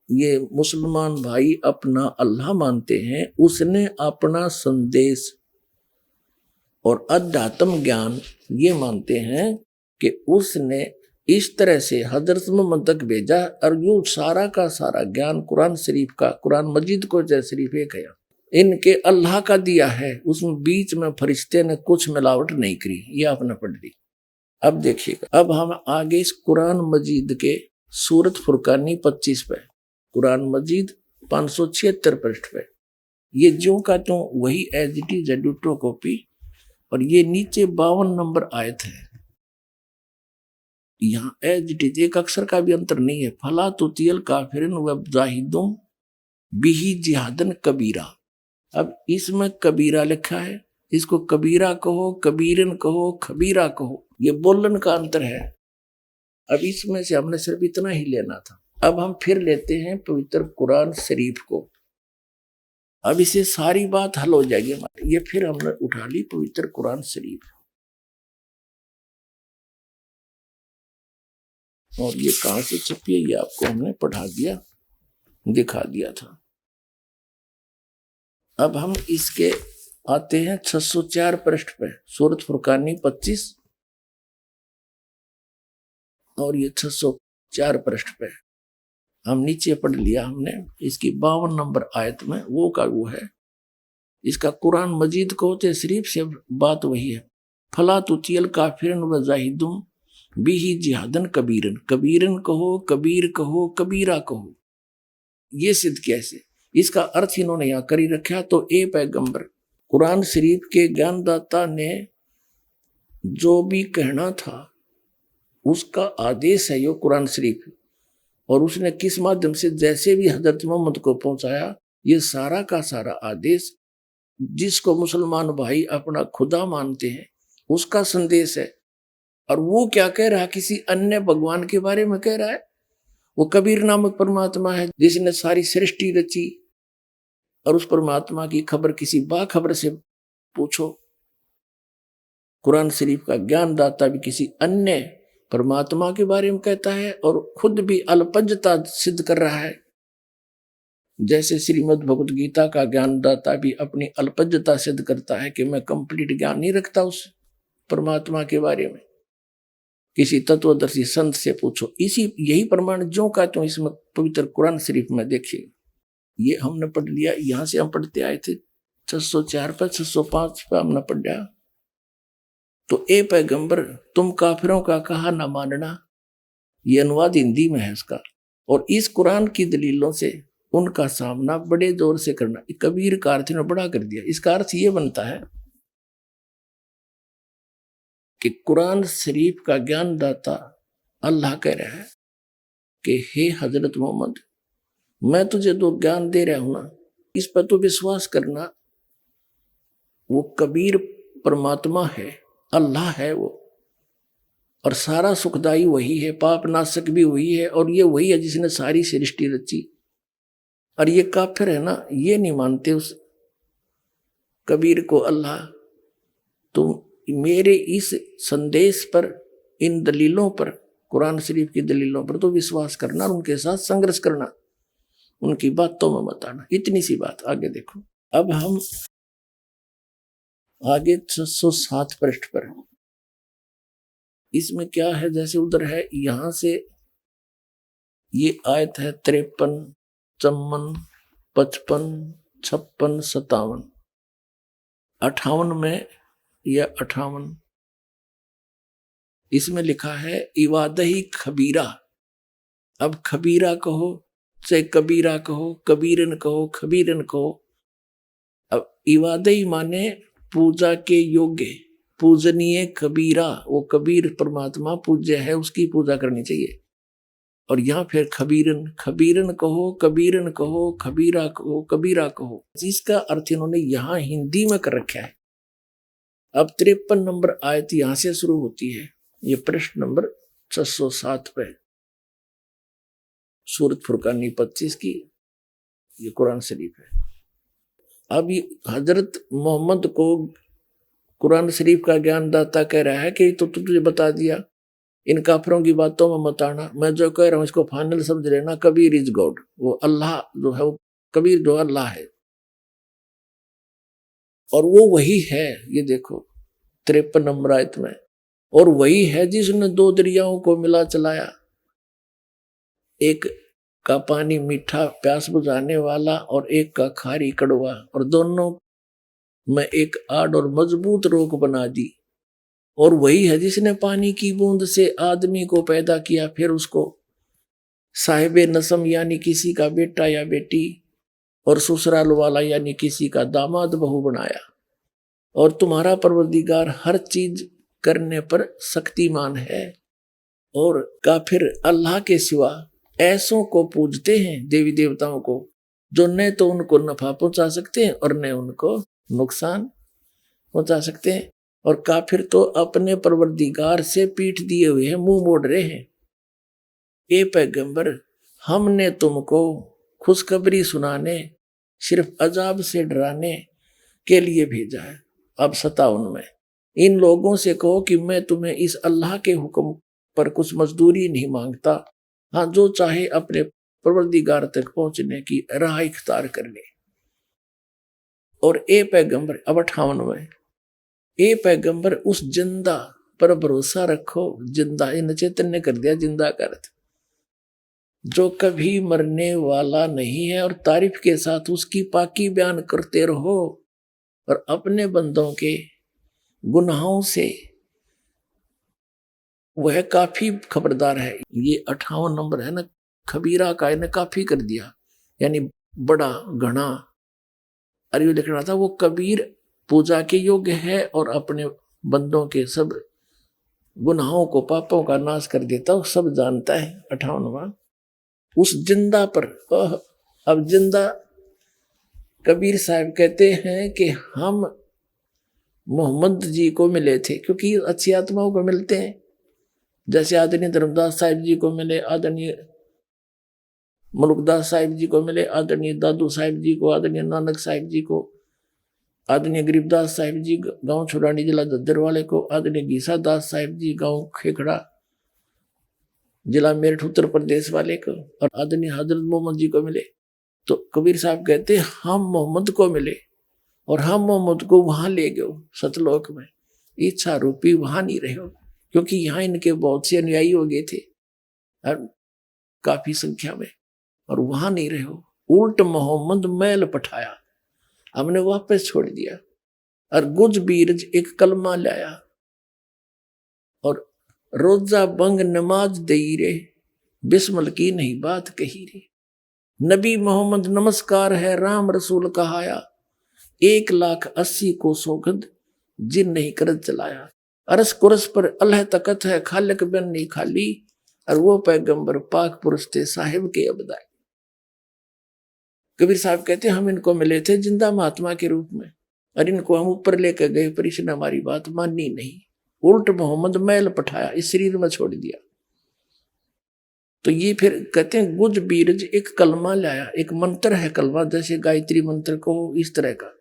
ये मुसलमान भाई अपना अल्लाह मानते हैं, उसने अपना संदेश और अध्यात्म ज्ञान ये मानते हैं कि उसने इस तरह से हजरत मोहम्मद तक भेजा, और यो सारा का सारा ज्ञान कुरान शरीफ का, कुरान मजीद को जैसे शरीफ एक है, इनके अल्लाह का दिया है। उसमें बीच में फरिश्ते ने कुछ मिलावट नहीं करी। ये आपने पढ़ ली। अब देखिएगा, अब हम आगे इस कुरान मजीद के सूरत फुरकानी 25 पे, कुरान मजीद 576 पृष्ठ पे, ये जो का तो वही as it is ditto copy, और ये नीचे 52 नंबर आयत है। यहाँ एज इट इज, एक अक्षर का भी अंतर नहीं है। फला तुतियल काफिरिन व जाहिदुम बिही जिहादन कबीरा। अब इसमें कबीरा लिखा है, इसको कबीरा कहो, कबीरन कहो, खबीरा कहो, ये बोलन का अंतर है। अब इसमें से हमने सिर्फ इतना ही लेना था। अब हम फिर लेते हैं पवित्र कुरान शरीफ को। अब इसे सारी बात हल हो जाएगी हमारी। ये फिर हमने उठा ली पवित्र कुरान शरीफ, और ये कहां से छपी है ये आपको हमने पढ़ा दिया, दिखा दिया था। अब हम इसके आते हैं 604 पृष्ठ पे, सूरत फुरकानी 25, और ये 604 पृष्ठ पे हम नीचे पढ़ लिया हमने। इसकी 52 नंबर आयत में वो का वो है। इसका कुरान मजीद को होते शरीफ से बात वही है। फला तुतियल काफिरन व जाहिदुम बिही जिहादन कबीरन। कबीरन कहो, कबीर कहो, कबीरा कहो, ये सिद्ध कैसे? इसका अर्थ इन्होंने यहां करी रखा। तो ए पैगंबर, कुरान शरीफ के ज्ञानदाता ने जो भी कहना था उसका आदेश है यो कुरान शरीफ, और उसने किस माध्यम से जैसे भी हजरत मोहम्मद को पहुंचाया, ये सारा का सारा आदेश जिसको मुसलमान भाई अपना खुदा मानते हैं उसका संदेश है। और वो क्या कह रहा है? किसी अन्य भगवान के बारे में कह रहा है। वो कबीर नामक परमात्मा है जिसने सारी सृष्टि रची, और उस परमात्मा की खबर किसी बाखबर से पूछो। कुरान शरीफ का ज्ञानदाता भी किसी अन्य परमात्मा के बारे में कहता है, और खुद भी अल्पज्ञता सिद्ध कर रहा है। जैसे श्रीमद् भगवत गीता का ज्ञानदाता भी अपनी अल्पज्ञता सिद्ध करता है कि मैं कंप्लीट ज्ञान नहीं रखता उस परमात्मा के बारे में, किसी तत्वदर्शी संत से पूछो। यही प्रमाण जो कहते हैं इसमें पवित्र कुरान शरीफ में देखिए। ये हमने पढ़ लिया, यहां से हम पढ़ते आए थे 604 पर, 605 पर हमने पढ़ा। तो ए पैगंबर, तुम काफिरों का कहा न मानना, ये अनुवाद हिंदी में है इसका, और इस कुरान की दलीलों से उनका सामना बड़े जोर से करना। कबीर का अर्थ ने बड़ा कर दिया। इसका अर्थ ये बनता है कि कुरान शरीफ का ज्ञानदाता अल्लाह कह रहा है कि हे हजरत मोहम्मद, मैं तुझे जो ज्ञान दे रहा हूं ना, इस पर तो विश्वास करना। वो कबीर परमात्मा है, अल्लाह है वो, और सारा सुखदाई वही है, पाप नाशक भी वही है, और ये वही है जिसने सारी सृष्टि रची। और ये काफिर है ना, ये नहीं मानते उस कबीर को अल्लाह। तो मेरे इस संदेश पर, इन दलीलों पर, कुरान शरीफ की दलीलों पर तो विश्वास करना, और उनके साथ संघर्ष करना, उनकी बातों में मत आना। इतनी सी बात। आगे देखो। अब हम आगे 607 पृष्ठ पर, इसमें क्या है? जैसे उधर है, यहां से ये आयत है 53, 54, 55, 56, 57, 58 में या 58, इसमें लिखा है इवादही खबीरा। अब खबीरा कहो चाहे कबीरा कहो, कबीरन कहो, खबीरन कहो। अब इवादही माने पूजा के योग्य, पूजनीय कबीरा। वो कबीर परमात्मा पूज्य है, उसकी पूजा करनी चाहिए। और यहां फिर खबीरन, खबीरन कहो, कबीरन कहो, खबीरा कहो, कबीरा कहो। इसका अर्थ इन्होंने यहां हिंदी में कर रखा है। अब 53 नंबर आयत यहां से शुरू होती है। ये प्रश्न नंबर 607 पे, सूरत फुरकानी 25 की, ये कुरान शरीफ है। अभी हजरत मोहम्मद को कुरान शरीफ का ज्ञानदाता कह रहा है कि तो तुझे बता दिया, इन काफरों की बातों में मत आना, मैं जो कह रहा हूं इसको फाइनल समझ लेना, कबीर इज गॉड, वो अल्लाह जो है, वो कबीर जो अल्लाह है, और वो वही है। ये देखो 53 नंबर आयत में, और वही है जिसने दो दरियाओं को मिला चलाया, एक का पानी मीठा प्यास बुझाने वाला और एक का खारी कड़वा, और दोनों में एक आड़ और मजबूत रोक बना दी। और वही है जिसने पानी की बूंद से आदमी को पैदा किया, फिर उसको साहिबे नसम यानी किसी का बेटा या बेटी, और ससुराल वाला यानी किसी का दामाद बहू बनाया। और तुम्हारा परवरदिगार हर चीज करने पर शक्तिमान है। और काफिर अल्लाह के सिवा ऐसों को पूजते हैं, देवी देवताओं को, जो न तो उनको नफा पहुंचा सकते हैं और न उनको नुकसान पहुंचा सकते हैं। और काफिर तो अपने परवरदिगार से पीठ दिए हुए हैं, मुंह मोड़ रहे हैं। ए पैगंबर, हमने तुमको खुशखबरी सुनाने, सिर्फ अजाब से डराने के लिए भेजा है। अब 57 में इन लोगों से कहो कि मैं तुम्हें इस अल्लाह के हुक्म पर कुछ मजदूरी नहीं मांगता, हाँ जो चाहे अपने परवरदिगार तक पहुंचने की राह इख्तियार कर ले। और ए पैगंबर, अब 58 में, ए पैगंबर उस जिंदा पर भरोसा रखो, जिंदा इन चैतन्य कर दिया, जिंदा कर, जो कभी मरने वाला नहीं है, और तारीफ के साथ उसकी पाकी बयान करते रहो, और अपने बंदों के गुनाहों से वह काफी खबरदार है। ये 58 नंबर है ना, खबीरा का इन्हें काफी कर दिया, यानी बड़ा घना। अरे लिखना था वो कबीर पूजा के योग्य है और अपने बंदों के सब गुनाहों को, पापों का नाश कर देता, वो सब जानता है। 58वां उस जिंदा पर। अब जिंदा कबीर साहब कहते हैं कि हम मोहम्मद जी को मिले थे, क्योंकि अच्छी आत्माओं को मिलते हैं, जैसे आदरणीय धर्मदास साहिब जी को मिले, आदरणीय मुल्कदास साहिब जी को मिले, आदरणीय दादू साहिब जी को, आदरणीय नानक साहिब जी को, आदरणीय गरीबदास साहिब जी गांव छुड़ानी जिला दद्दर वाले को, आदरणीय गीसा दास साहिब जी गांव खेखड़ा जिला मेरठ उत्तर प्रदेश वाले को, और आदरणीय हजरत मोहम्मद जी को मिले। तो कबीर साहब कहते हम मोहम्मद को मिले और हम मोहम्मद को वहां ले गए सतलोक में, इच्छा रूपी वहां नहीं रहे हो, क्योंकि यहाँ इनके बहुत से अनुयायी हो गए थे काफी संख्या में, और वहां नहीं रहे हो। उल्ट मोहम्मद मैल पठाया, हमने वापस छोड़ दिया, और गुज बीरज एक कलमा लाया, और रोजा बंग नमाज दई रे, बिस्मल की नहीं बात कही रे। नबी मोहम्मद नमस्कार है, राम रसूल कहाया, 1,80,000 को सौगंध जिन नहीं करत चलाया। अरस कुरस पर अल्लाह तकत है, खालिक बिन नहीं खाली, और वो पैगंबर पाक पुरुष थे साहिब के अबदाई। कबीर साहब कहते हम इनको मिले थे जिंदा महात्मा के रूप में, और इनको हम ऊपर लेकर गए, पर इसने हमारी बात मानी नहीं। उल्ट मोहम्मद मैल पठाया, इस शरीर में छोड़ दिया। तो ये फिर कहते हैं गुज बीरज एक कलमा लाया, एक मंत्र है कलमा, जैसे गायत्री मंत्र को, इस तरह का।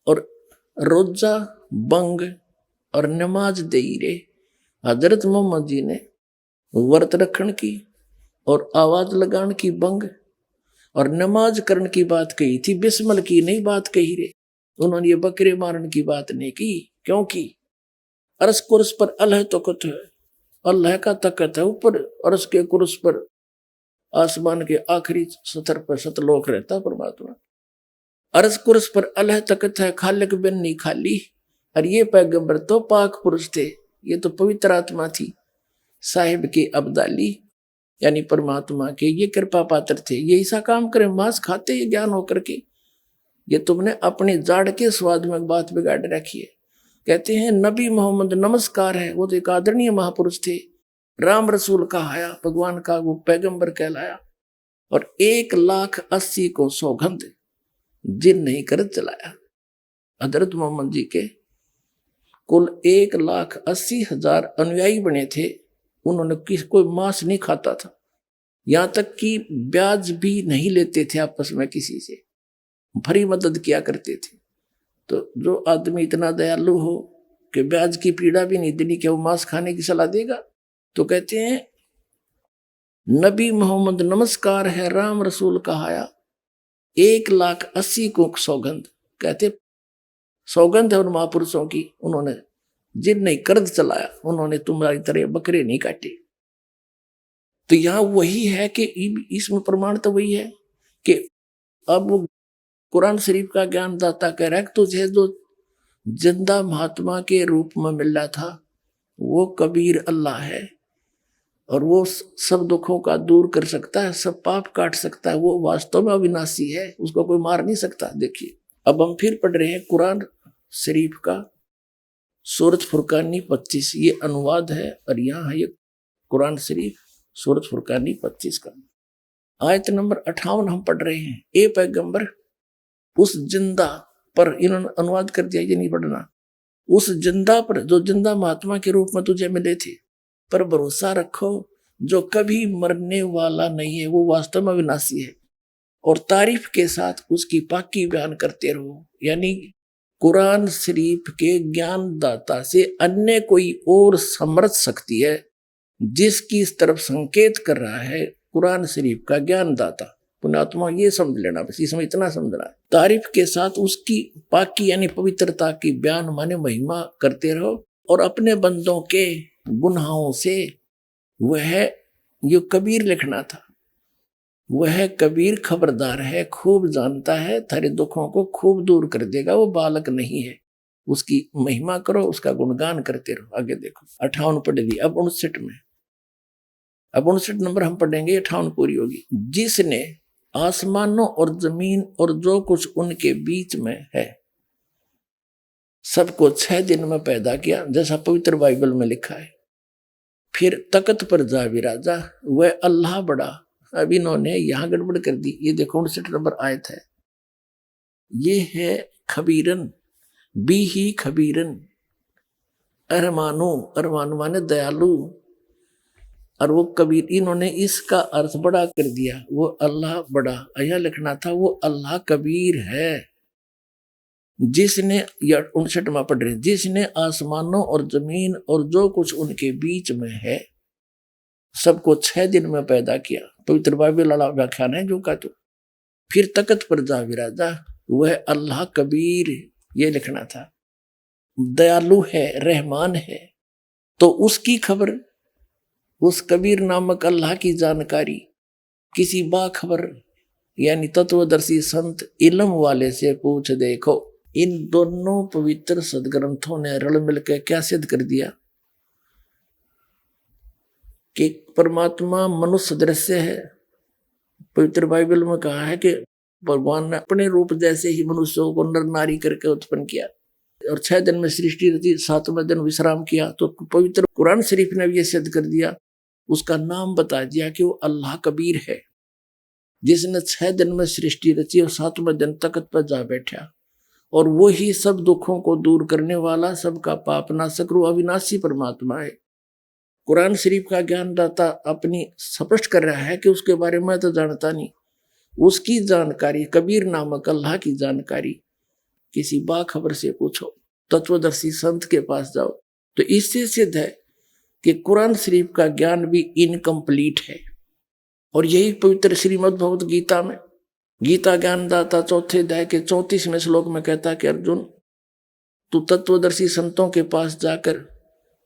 और रोजा बंग और नमाज दई रे, हजरत मोहम्मद जी ने व्रत रखन की और आवाज लगान की बंग और नमाज करने की बात कही थी, बिस्मल की नहीं बात कही रे। उन्होंने ये बकरे मारने की बात नहीं की, क्योंकि अरस कुर्स पर अल्लाह तकत है, अल्लाह का तकत है ऊपर, अरस के कुर्स पर आसमान के आखिरी सतर पर सतलोक रहता परमात्मा। अरस कुर्स पर अल्लाह तकत है, खालिक बिन नहीं खाली। और ये पैगंबर तो पाक पुरुष थे, ये तो पवित्र आत्मा थी, साहिब की अब्दाली यानी परमात्मा के ये कृपा पात्र थे। ये ऐसा काम करे, मांस खाते ये ज्ञान होकर के, ये तुमने अपने जाड़ के स्वाद में बात बिगाड़ रखी है। कहते हैं नबी मोहम्मद नमस्कार है, वो तो एक आदरणीय महापुरुष थे, राम रसूल कहाया, भगवान का वो पैगंबर कहलाया, और 1,80,000 को सौगंध जिन नहीं कर चलाया। हजरत मोहम्मद जी के कुल 1,80,000 अनुयायी बने थे, उन्होंने कोई मांस नहीं खाता था, यहां तक कि ब्याज भी नहीं लेते थे आपस में किसी से। भरी मदद किया करते थे। तो जो आदमी इतना दयालु हो कि ब्याज की पीड़ा भी नहीं देनी, क्या वो मांस खाने की सलाह देगा? तो कहते हैं नबी मोहम्मद नमस्कार है राम रसूल कहाया, 1,80,000 को सौगंध। कहते सौगंध है उन महापुरुषों की, उन्होंने जिनने कर्ज चलाया उन्होंने तुम्हारी तरह बकरे नहीं काटे। तो यहां वही है कि इसमें प्रमाण तो वही है कि अब वो कुरान शरीफ का ज्ञान दाता कह रहा है कि तुझे जो जिंदा महात्मा के रूप में मिल रहा था वो कबीर अल्लाह है, और वो सब दुखों का दूर कर सकता है, सब पाप काट सकता है, वो वास्तव में अविनाशी है, उसको कोई मार नहीं सकता। देखिए अब हम फिर पढ़ रहे हैं कुरान शरीफ का सूरत फुरकानी 25, ये अनुवाद है और यहाँ है ये कुरान शरीफ सूरत फुरकानी 25 का आयत नंबर 58 हम पढ़ रहे हैं। ए पैगंबर, उस जिंदा पर, इन्होंने अनुवाद कर दिया, ये नहीं पढ़ना, उस जिंदा पर जो जिंदा महात्मा के रूप में तुझे मिले थे पर भरोसा रखो, जो कभी मरने वाला नहीं है, वो वास्तव में विनाशी है, और तारीफ के साथ उसकी पाकी बयान करते रहो। यानी कुरान शरीफ के ज्ञान दाता से अन्य कोई और समर्थ शक्ति है जिसकी इस तरफ संकेत कर रहा है कुरान शरीफ का ज्ञान दाता पुण्यात्मा। ये समझ लेना, बस इसमें इतना समझना है। तारीफ के साथ उसकी पाकी यानी पवित्रता की बयान माने महिमा करते रहो, और अपने बंदों के गुनाहों से वह जो कबीर लिखना था, वह कबीर खबरदार है, खूब जानता है, थारे दुखों को खूब दूर कर देगा, वो बालक नहीं है, उसकी महिमा करो, उसका गुणगान करते रहो। आगे देखो 58 पढ़ ली, अब 59 में, अब 59 नंबर हम पढ़ेंगे, 58 पूरी होगी। जिसने आसमानों और जमीन और जो कुछ उनके बीच में है सबको 6 दिन में पैदा किया, जैसा पवित्र बाइबल में लिखा है, फिर तख्त पर जा विराजा, वह अल्लाह बड़ा। अब इन्होंने यहां गड़बड़ कर दी, ये देखो 59 नंबर आयत है, ये है खबीरन बी ही खबीरन, अरमानो, अरमान माने दयालु, और वो कबीर, इन्होंने इसका अर्थ बड़ा कर दिया, वो अल्लाह बड़ा, यह लिखना था वो अल्लाह कबीर है। जिसने, या 59वां पढ़ रहे, जिसने आसमानों और जमीन और जो कुछ उनके बीच में है सबको 6 दिन में पैदा किया, पवित्र बाइबल वाला व्याख्यान है जो का। तो फिर तख्त पर जा विराजा, वह अल्लाह कबीर, ये लिखना था, दयालु है, रहमान है। तो उसकी खबर, उस कबीर नामक अल्लाह की जानकारी किसी बाखबर यानी तत्वदर्शी संत इल्म वाले से पूछ देखो। इन दोनों पवित्र सदग्रंथों ने रल मिलकर क्या सिद्ध कर दिया कि परमात्मा मनुष्य दृश्य है। पवित्र बाइबल में कहा है कि भगवान ने अपने रूप जैसे ही मनुष्यों को नर नारी करके उत्पन्न किया, और 6 दिन में सृष्टि रची, 7वें दिन विश्राम किया। तो पवित्र कुरान शरीफ ने भी यह सिद्ध कर दिया, उसका नाम बता दिया कि वो अल्लाह कबीर है, जिसने 6 दिन में सृष्टि रची और 7वें दिन तख्त पर जा बैठा, और वो ही सब दुखों को दूर करने वाला, सबका पाप नाशक रू अविनाशी परमात्मा है। कुरान शरीफ का ज्ञानदाता अपनी स्पष्ट कर रहा है कि उसके बारे में तो जानता नहीं, उसकी जानकारी, कबीर नामक अल्लाह की जानकारी किसी बाखबर से पूछो, तत्वदर्शी संत के पास जाओ। तो इससे सिद्ध है कि कुरान शरीफ का ज्ञान भी इनकम्प्लीट है। और यही पवित्र श्रीमद् भगवत गीता में, गीता ज्ञानदाता 4 अध्याय के 34वें श्लोक में कहता है कि अर्जुन, तू तत्वदर्शी संतों के पास जाकर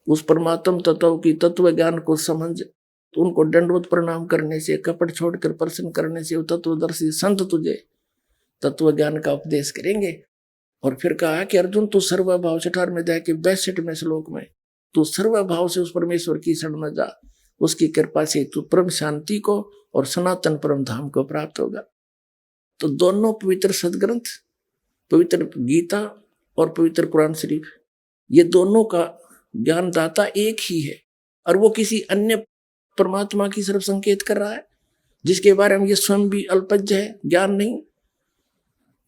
उस परमात्म तत्व की तत्व ज्ञान को समझ, तो उनको दंडवत प्रणाम करने से, कपट छोड़कर प्रसन्न करने से वो तत्वदर्शी संत तुझे तत्व ज्ञान का उपदेश करेंगे। और फिर कहा कि अर्जुन, तू सर्वभाव 18वें अध्याय के 62वें श्लोक में, तू सर्वभाव से उस परमेश्वर की शरण में जा, उसकी कृपा से तू परम शांति को और सनातन परम धाम को प्राप्त होगा। तो दोनों पवित्र सदग्रंथ, पवित्र गीता और पवित्र कुरान शरीफ, ये दोनों का ज्ञानदाता एक ही है, और वो किसी अन्य परमात्मा की तरफ संकेत कर रहा है जिसके बारे में ये स्वयं भी अल्पज्ञ है, ज्ञान नहीं।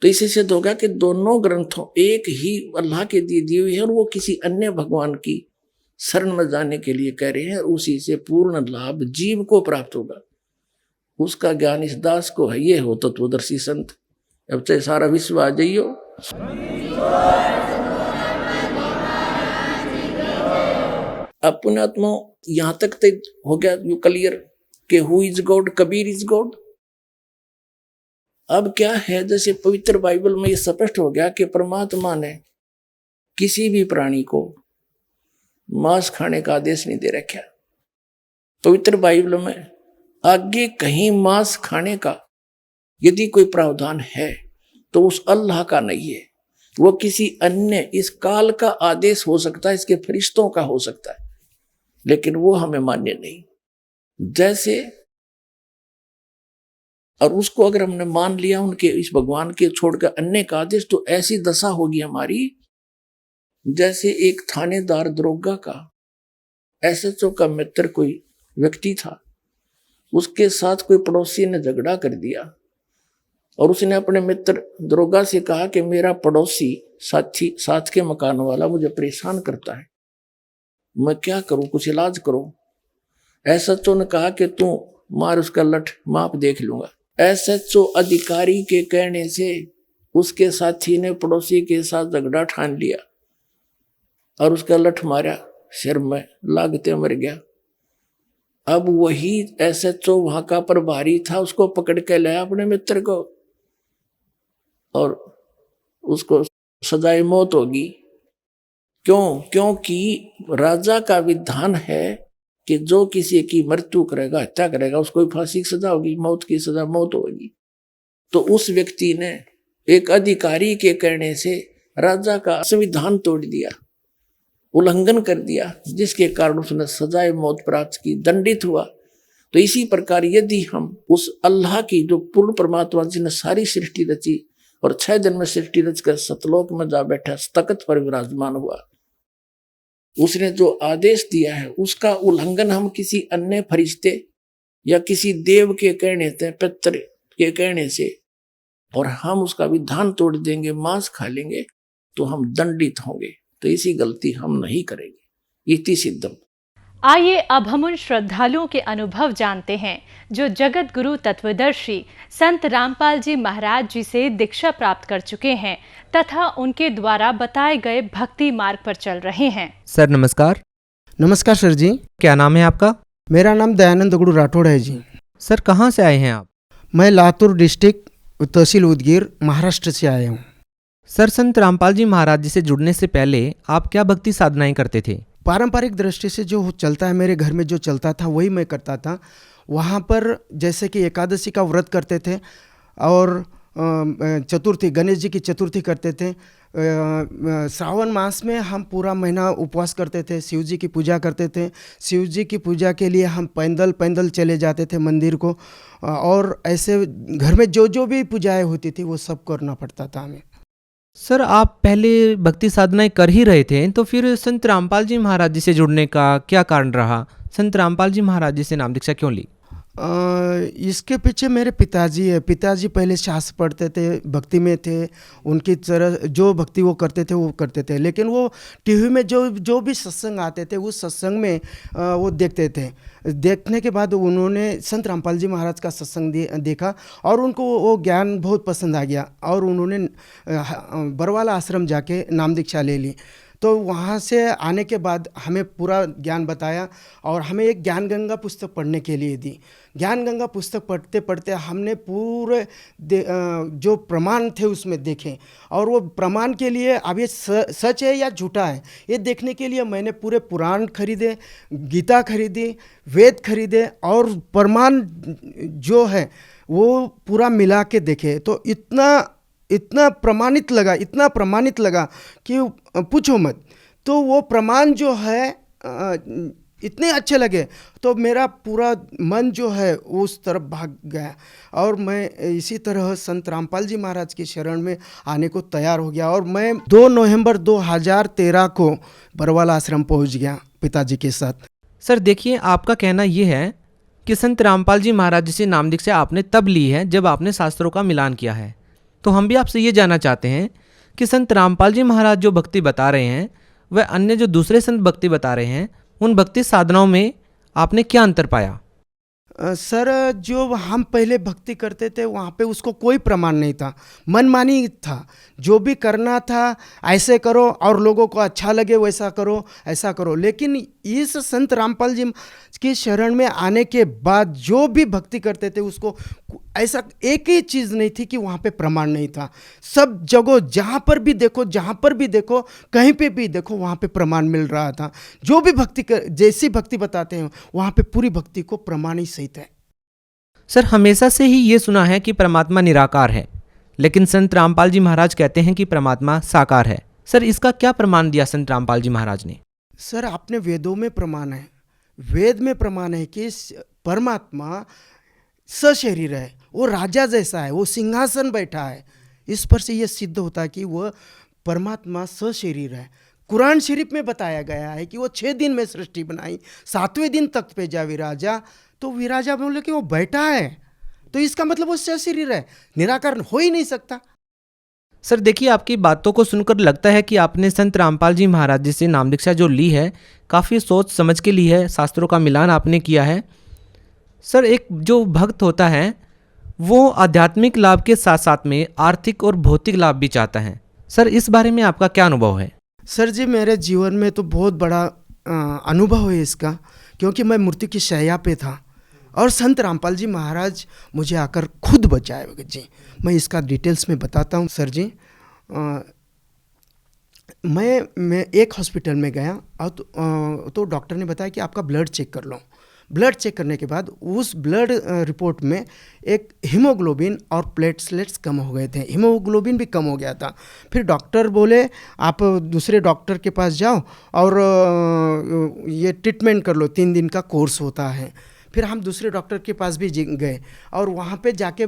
तो इसे सिद्ध होगा कि दोनों ग्रंथों एक ही अल्लाह के दिए हुए हैं, और वो किसी अन्य भगवान की शरण में जाने के लिए कह रहे हैं, उसी से पूर्ण लाभ जीव को प्राप्त होगा। उसका ज्ञान इस दास को है, ये हो तत्वदर्शी संत। अब तो सारा विश्व आ जाइयो। अब पुण्यात्मा यहां तक तो हो गया यू क्लियर कि who is God, Kabir is God. अब क्या है, जैसे पवित्र बाइबल में ये स्पष्ट हो गया कि परमात्मा ने किसी भी प्राणी को मांस खाने का आदेश नहीं दे रखा। पवित्र बाइबल में आगे कहीं मांस खाने का यदि कोई प्रावधान है तो उस अल्लाह का नहीं है, वो किसी अन्य इस काल का आदेश हो सकता है, इसके फरिश्तों का हो सकता है, लेकिन वो हमें मान्य नहीं। जैसे और उसको अगर हमने मान लिया उनके इस भगवान के छोड़कर अन्य का आदेश, तो ऐसी दशा होगी हमारी जैसे एक थानेदार दरोगा का एसएचओ का मित्र कोई व्यक्ति था, उसके साथ कोई पड़ोसी ने झगड़ा कर दिया और उसने अपने मित्र दरोगा से कहा कि मेरा पड़ोसी साथी साथ के मकान वाला मुझे परेशान करता है, मैं क्या करूं, कुछ इलाज करो। एसएचओ ने कहा कि तू मार उसका लठ, माप देख लूंगा। एसएचओ अधिकारी के कहने से उसके साथी ने पड़ोसी के साथ झगड़ा ठान लिया और उसका लठ मारा, सिर में लागते मर गया। अब वही एसएचओ वहां का प्रभारी था, उसको पकड़ के लाया अपने मित्र को और उसको सजाए मौत होगी। क्यों? क्योंकि राजा का विधान है कि जो किसी की मृत्यु करेगा, हत्या करेगा, उसको फांसी की सजा होगी, मौत की सजा मौत होगी। तो उस व्यक्ति ने एक अधिकारी के कहने से राजा का संविधान तोड़ दिया, उल्लंघन कर दिया, जिसके कारण उसने सजाए मौत प्राप्त की, दंडित हुआ। तो इसी प्रकार यदि हम उस अल्लाह की जो पूर्ण परमात्मा जिसने सारी सृष्टि रची और 6 दिन में सृष्टि रचकर सतलोक में जा बैठा, तख्त पर विराजमान हुआ, उसने जो आदेश दिया है उसका उल्लंघन हम किसी अन्य फरिश्ते या किसी देव के कहने से, पितर के कहने से, और हम उसका विधान तोड़ देंगे, मांस खा लेंगे, तो हम दंडित होंगे। तो इसी गलती हम नहीं करेंगे। इति सिद्धम। आइए अब हम उन श्रद्धालुओं के अनुभव जानते हैं जो जगत गुरु तत्वदर्शी संत रामपाल जी महाराज जी से दीक्षा प्राप्त कर चुके हैं तथा उनके द्वारा बताए गए भक्ति मार्ग पर चल रहे हैं। सर नमस्कार। नमस्कार सर जी। क्या नाम है आपका? मेरा नाम दयानंद गुरु राठौड़ है जी। सर कहाँ से आए हैं आप? मैं लातूर डिस्ट्रिक्ट तहसील उदगीर महाराष्ट्र से आया हूँ। सर संत रामपाल जी महाराज जी से जुड़ने से पहले आप क्या भक्ति साधनाएं करते थे? पारंपरिक दृष्टि से जो चलता है, मेरे घर में जो चलता था वही मैं करता था। वहाँ पर जैसे कि एकादशी का व्रत करते थे और चतुर्थी, गणेश जी की चतुर्थी करते थे। श्रावण मास में हम पूरा महीना उपवास करते थे, शिव जी की पूजा करते थे। शिव जी की पूजा के लिए हम पैदल चले जाते थे मंदिर को, और ऐसे घर में जो भी पूजाएं होती थी वो सब करना पड़ता था हमें। सर आप पहले भक्ति साधनाएं कर ही रहे थे, तो फिर संत रामपाल जी महाराज जी से जुड़ने का क्या कारण रहा? संत रामपाल जी महाराज जी से नाम दीक्षा क्यों ली? इसके पीछे मेरे पिताजी है। पिताजी पहले शास्त्र पढ़ते थे, भक्ति में थे, उनकी तरह जो भक्ति वो करते थे वो करते थे। लेकिन वो टीवी में जो भी सत्संग आते थे उस सत्संग में वो देखते थे। देखने के बाद उन्होंने संत रामपाल जी महाराज का सत्संग देखा और उनको वो ज्ञान बहुत पसंद आ गया और उन्होंने बरवाला आश्रम जाके नाम दीक्षा ले ली। तो वहाँ से आने के बाद हमें पूरा ज्ञान बताया और हमें एक ज्ञान गंगा पुस्तक पढ़ने के लिए दी। ज्ञान गंगा पुस्तक पढ़ते पढ़ते हमने पूरे जो प्रमाण थे उसमें देखे, और वो प्रमाण के लिए अब ये सच है या झूठा है ये देखने के लिए मैंने पूरे पुराण खरीदे, गीता खरीदी, वेद खरीदे और प्रमाण जो है वो पूरा मिला के देखे। तो इतना प्रमाणित लगा कि पूछो मत। तो वो प्रमाण जो है इतने अच्छे लगे तो मेरा पूरा मन जो है उस तरफ भाग गया और मैं इसी तरह संत रामपाल जी महाराज की शरण में आने को तैयार हो गया। और मैं 2 नवंबर 2013 को बरवाला आश्रम पहुंच गया पिताजी के साथ। सर देखिए, आपका कहना यह है कि संत रामपाल जी महाराज जी से नाम दीक्षा आपने तब ली है जब आपने शास्त्रों का मिलान किया है। तो हम भी आपसे ये जानना चाहते हैं कि संत रामपाल जी महाराज जो भक्ति बता रहे हैं वह अन्य जो दूसरे संत भक्ति बता रहे हैं, उन भक्ति साधनाओं में आपने क्या अंतर पाया? सर जो हम पहले भक्ति करते थे वहाँ पे उसको कोई प्रमाण नहीं था, मनमानी था। जो भी करना था ऐसे करो और लोगों को अच्छा लगे वैसा करो, ऐसा करो। लेकिन इस संत रामपाल जी की शरण में आने के बाद जो भी भक्ति करते थे उसको ऐसा एक ही चीज़ नहीं थी कि वहाँ पे प्रमाण नहीं था। सब जगह जहाँ पर भी देखो, जहाँ पर भी देखो, कहीं पे भी देखो, वहाँ पे प्रमाण मिल रहा था। जो भी भक्ति कर, जैसी भक्ति बताते हैं वहाँ पे पूरी भक्ति को प्रमाण ही सहित है। सर, हमेशा से ही ये सुना है कि परमात्मा निराकार है, लेकिन संत रामपाल जी महाराज कहते हैं कि परमात्मा साकार है। सर, इसका क्या प्रमाण दिया संत रामपाल जी महाराज ने? सर, आपने वेदों में प्रमाण है, वेद में प्रमाण है कि परमात्मा सशरीर है, वो राजा जैसा है, वो सिंहासन बैठा है। इस पर से ये सिद्ध होता है कि वह परमात्मा सशरीर है। कुरान शरीफ में बताया गया है कि वो 6 दिन में सृष्टि बनाई, 7वें दिन तख्त पे जा विराजा। तो विराजा बोले कि वो बैठा है, तो इसका मतलब वो सशरीर है, निराकार हो ही नहीं सकता। सर देखिए, आपकी बातों को सुनकर लगता है कि आपने संत रामपाल जी महाराज जी से नाम दीक्षा जो ली है काफ़ी सोच समझ के ली है, शास्त्रों का मिलान आपने किया है। सर, एक जो भक्त होता है वो आध्यात्मिक लाभ के साथ साथ में आर्थिक और भौतिक लाभ भी चाहता है। सर, इस बारे में आपका क्या अनुभव है? सर जी, मेरे जीवन में तो बहुत बड़ा अनुभव है इसका, क्योंकि मैं मूर्ति की शैया पे था और संत रामपाल जी महाराज मुझे आकर खुद बचाए जी। मैं इसका डिटेल्स में बताता हूँ सर जी। मैं एक हॉस्पिटल में गया और तो डॉक्टर ने बताया कि आपका ब्लड चेक कर लो। ब्लड चेक करने के बाद उस ब्लड रिपोर्ट में एक हीमोग्लोबिन और प्लेटलेट्स कम हो गए थे, हीमोग्लोबिन भी कम हो गया था। फिर डॉक्टर बोले आप दूसरे डॉक्टर के पास जाओ और ये ट्रीटमेंट कर लो, 3 दिन का कोर्स होता है। फिर हम दूसरे डॉक्टर के पास भी गए और वहाँ पे जाके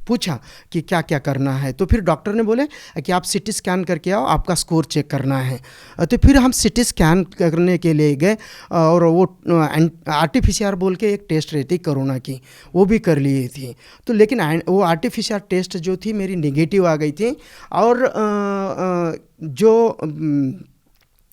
पूछा कि क्या क्या करना है। तो फिर डॉक्टर ने बोले कि आप सीटी स्कैन करके आओ, आपका स्कोर चेक करना है। तो फिर हम सीटी स्कैन करने के लिए गए और वो आरटीपीसीआर बोल के एक टेस्ट रहती कोरोना की, वो भी कर लिए थी। तो लेकिन वो आरटीपीसीआर टेस्ट जो थी मेरी नेगेटिव आ गई थी और जो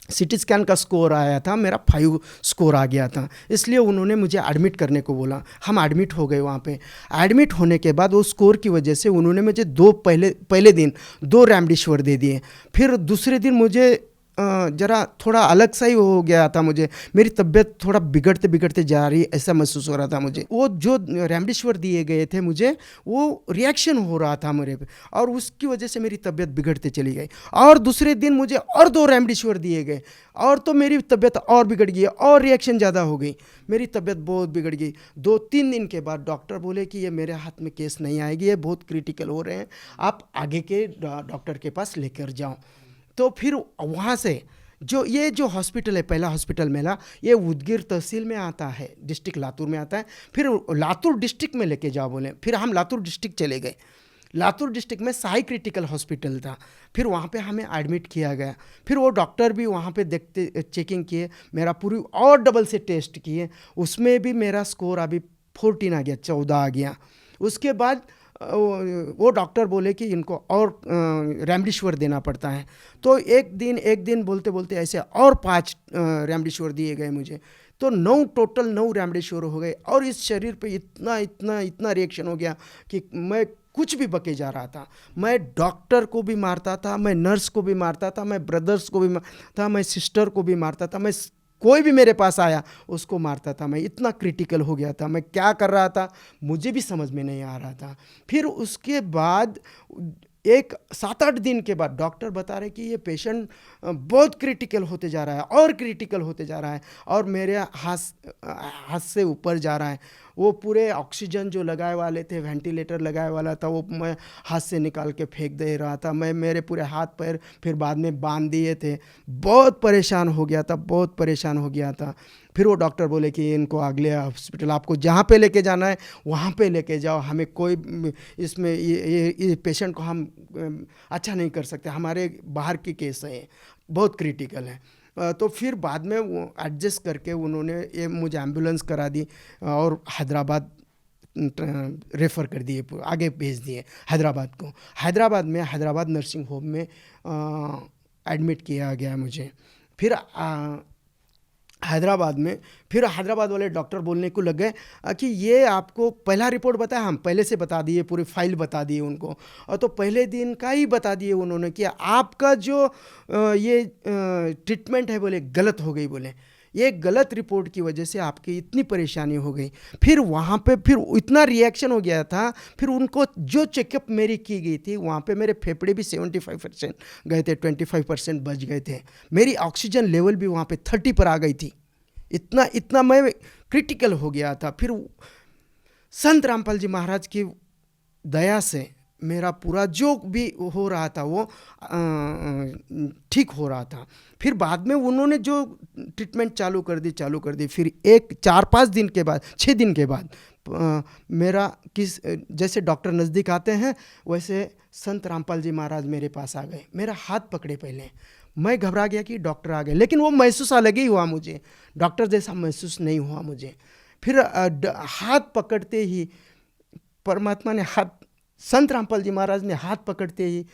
सीटी स्कैन का स्कोर आया था मेरा 5 स्कोर आ गया था। इसलिए उन्होंने मुझे एडमिट करने को बोला। हम एडमिट हो गए वहाँ पे। एडमिट होने के बाद वो स्कोर की वजह से उन्होंने मुझे पहले दिन 2 रेमडेसिविर दे दिए। फिर दूसरे दिन मुझे ज़रा थोड़ा अलग सा ही हो गया था, मुझे मेरी तबीयत थोड़ा बिगड़ते बिगड़ते जा रही ऐसा महसूस हो रहा था मुझे। वो जो रेमडेसिविर दिए गए थे मुझे, वो रिएक्शन हो रहा था मेरे पे और उसकी वजह से मेरी तबीयत बिगड़ते चली गई। और दूसरे दिन मुझे और 2 रेमडेसिविर दिए गए और तो मेरी तबीयत और बिगड़ गई और रिएक्शन ज़्यादा हो गई, मेरी तबीयत बहुत बिगड़ गई। 2-3 दिन के बाद डॉक्टर बोले कि ये मेरे हाथ में केस नहीं आएगी, ये बहुत क्रिटिकल हो रहे हैं, आप आगे के डॉक्टर के पास लेकर जाओ। तो फिर वहाँ से जो हॉस्पिटल है, पहला हॉस्पिटल मेरा, ये उदगीर तहसील में आता है, डिस्ट्रिक्ट लातूर में आता है। फिर लातूर डिस्ट्रिक्ट में लेके जाओ बोले। फिर हम लातूर डिस्ट्रिक्ट चले गए। लातूर डिस्ट्रिक्ट में साई क्रिटिकल हॉस्पिटल था। फिर वहाँ पे हमें एडमिट किया गया। फिर वो डॉक्टर भी वहाँ पे देखते चेकिंग किए, मेरा पूरी और डबल से टेस्ट किए, उसमें भी मेरा स्कोर अभी 14 आ गया, 14 आ गया। उसके बाद वो डॉक्टर बोले कि इनको और रेमडेसिविर देना पड़ता है। तो एक दिन बोलते बोलते ऐसे और 5 रेमडेसिविर दिए गए मुझे। तो 9 रेमडेसिविर हो गए और इस शरीर पे इतना रिएक्शन हो गया कि मैं कुछ भी बके जा रहा था। मैं डॉक्टर को भी मारता था, मैं नर्स को भी मारता था, मैं ब्रदर्स को भी मारता था, मैं सिस्टर को भी मारता था, मैं कोई भी मेरे पास आया उसको मारता था। मैं इतना क्रिटिकल हो गया था, मैं क्या कर रहा था मुझे भी समझ में नहीं आ रहा था। फिर उसके बाद एक 7-8 दिन के बाद डॉक्टर बता रहे कि ये पेशेंट बहुत क्रिटिकल होते जा रहा है और क्रिटिकल होते जा रहा है और मेरे हाथ से ऊपर जा रहा है। वो पूरे ऑक्सीजन जो लगाए वाले थे, वेंटिलेटर लगाए वाला था, वो मैं हाथ से निकाल के फेंक दे रहा था। मैं मेरे पूरे हाथ पैर फिर बाद में बांध दिए थे। बहुत परेशान हो गया था। फिर वो डॉक्टर बोले कि इनको अगले हॉस्पिटल आपको जहाँ पे लेके जाना है वहाँ पे लेके जाओ, हमें कोई इसमें ये पेशेंट को हम अच्छा नहीं कर सकते, हमारे बाहर की केस है, बहुत क्रिटिकल है। तो फिर बाद में वो एडजस्ट करके उन्होंने ये मुझे एम्बुलेंस करा दी और हैदराबाद रेफ़र कर दिए, आगे भेज दिए हैदराबाद को। हैदराबाद नर्सिंग होम में एडमिट किया गया मुझे। फिर हैदराबाद में। फिर हैदराबाद वाले डॉक्टर बोलने को लग गए कि ये आपको पहला रिपोर्ट बताया, हम पहले से बता दिए, पूरी फाइल बता दिए उनको, और तो पहले दिन का ही बता दिए उन्होंने कि आपका जो ये ट्रीटमेंट है बोले गलत हो गई, बोले ये गलत रिपोर्ट की वजह से आपकी इतनी परेशानी हो गई। फिर वहाँ पे फिर इतना रिएक्शन हो गया था, फिर उनको जो चेकअप मेरी की गई थी वहाँ पे मेरे फेफड़े भी 75% गए थे, 25% बच गए थे, मेरी ऑक्सीजन लेवल भी वहाँ पे 30 पर आ गई थी, इतना मैं क्रिटिकल हो गया था। फिर संत रामपाल जी महाराज की दया से मेरा पूरा जो भी हो रहा था वो ठीक हो रहा था। फिर बाद में उन्होंने जो ट्रीटमेंट चालू कर दी। फिर 4-5 दिन के बाद, 6 दिन के बाद मेरा जैसे डॉक्टर नज़दीक आते हैं वैसे संत रामपाल जी महाराज मेरे पास आ गए, मेरा हाथ पकड़े। पहले मैं घबरा गया कि डॉक्टर आ गए, लेकिन वो महसूस अलग ही हुआ मुझे, डॉक्टर जैसा महसूस नहीं हुआ मुझे। फिर हाथ पकड़ते ही परमात्मा ने संत रामपाल जी महाराज ने हाथ पकड़ते ही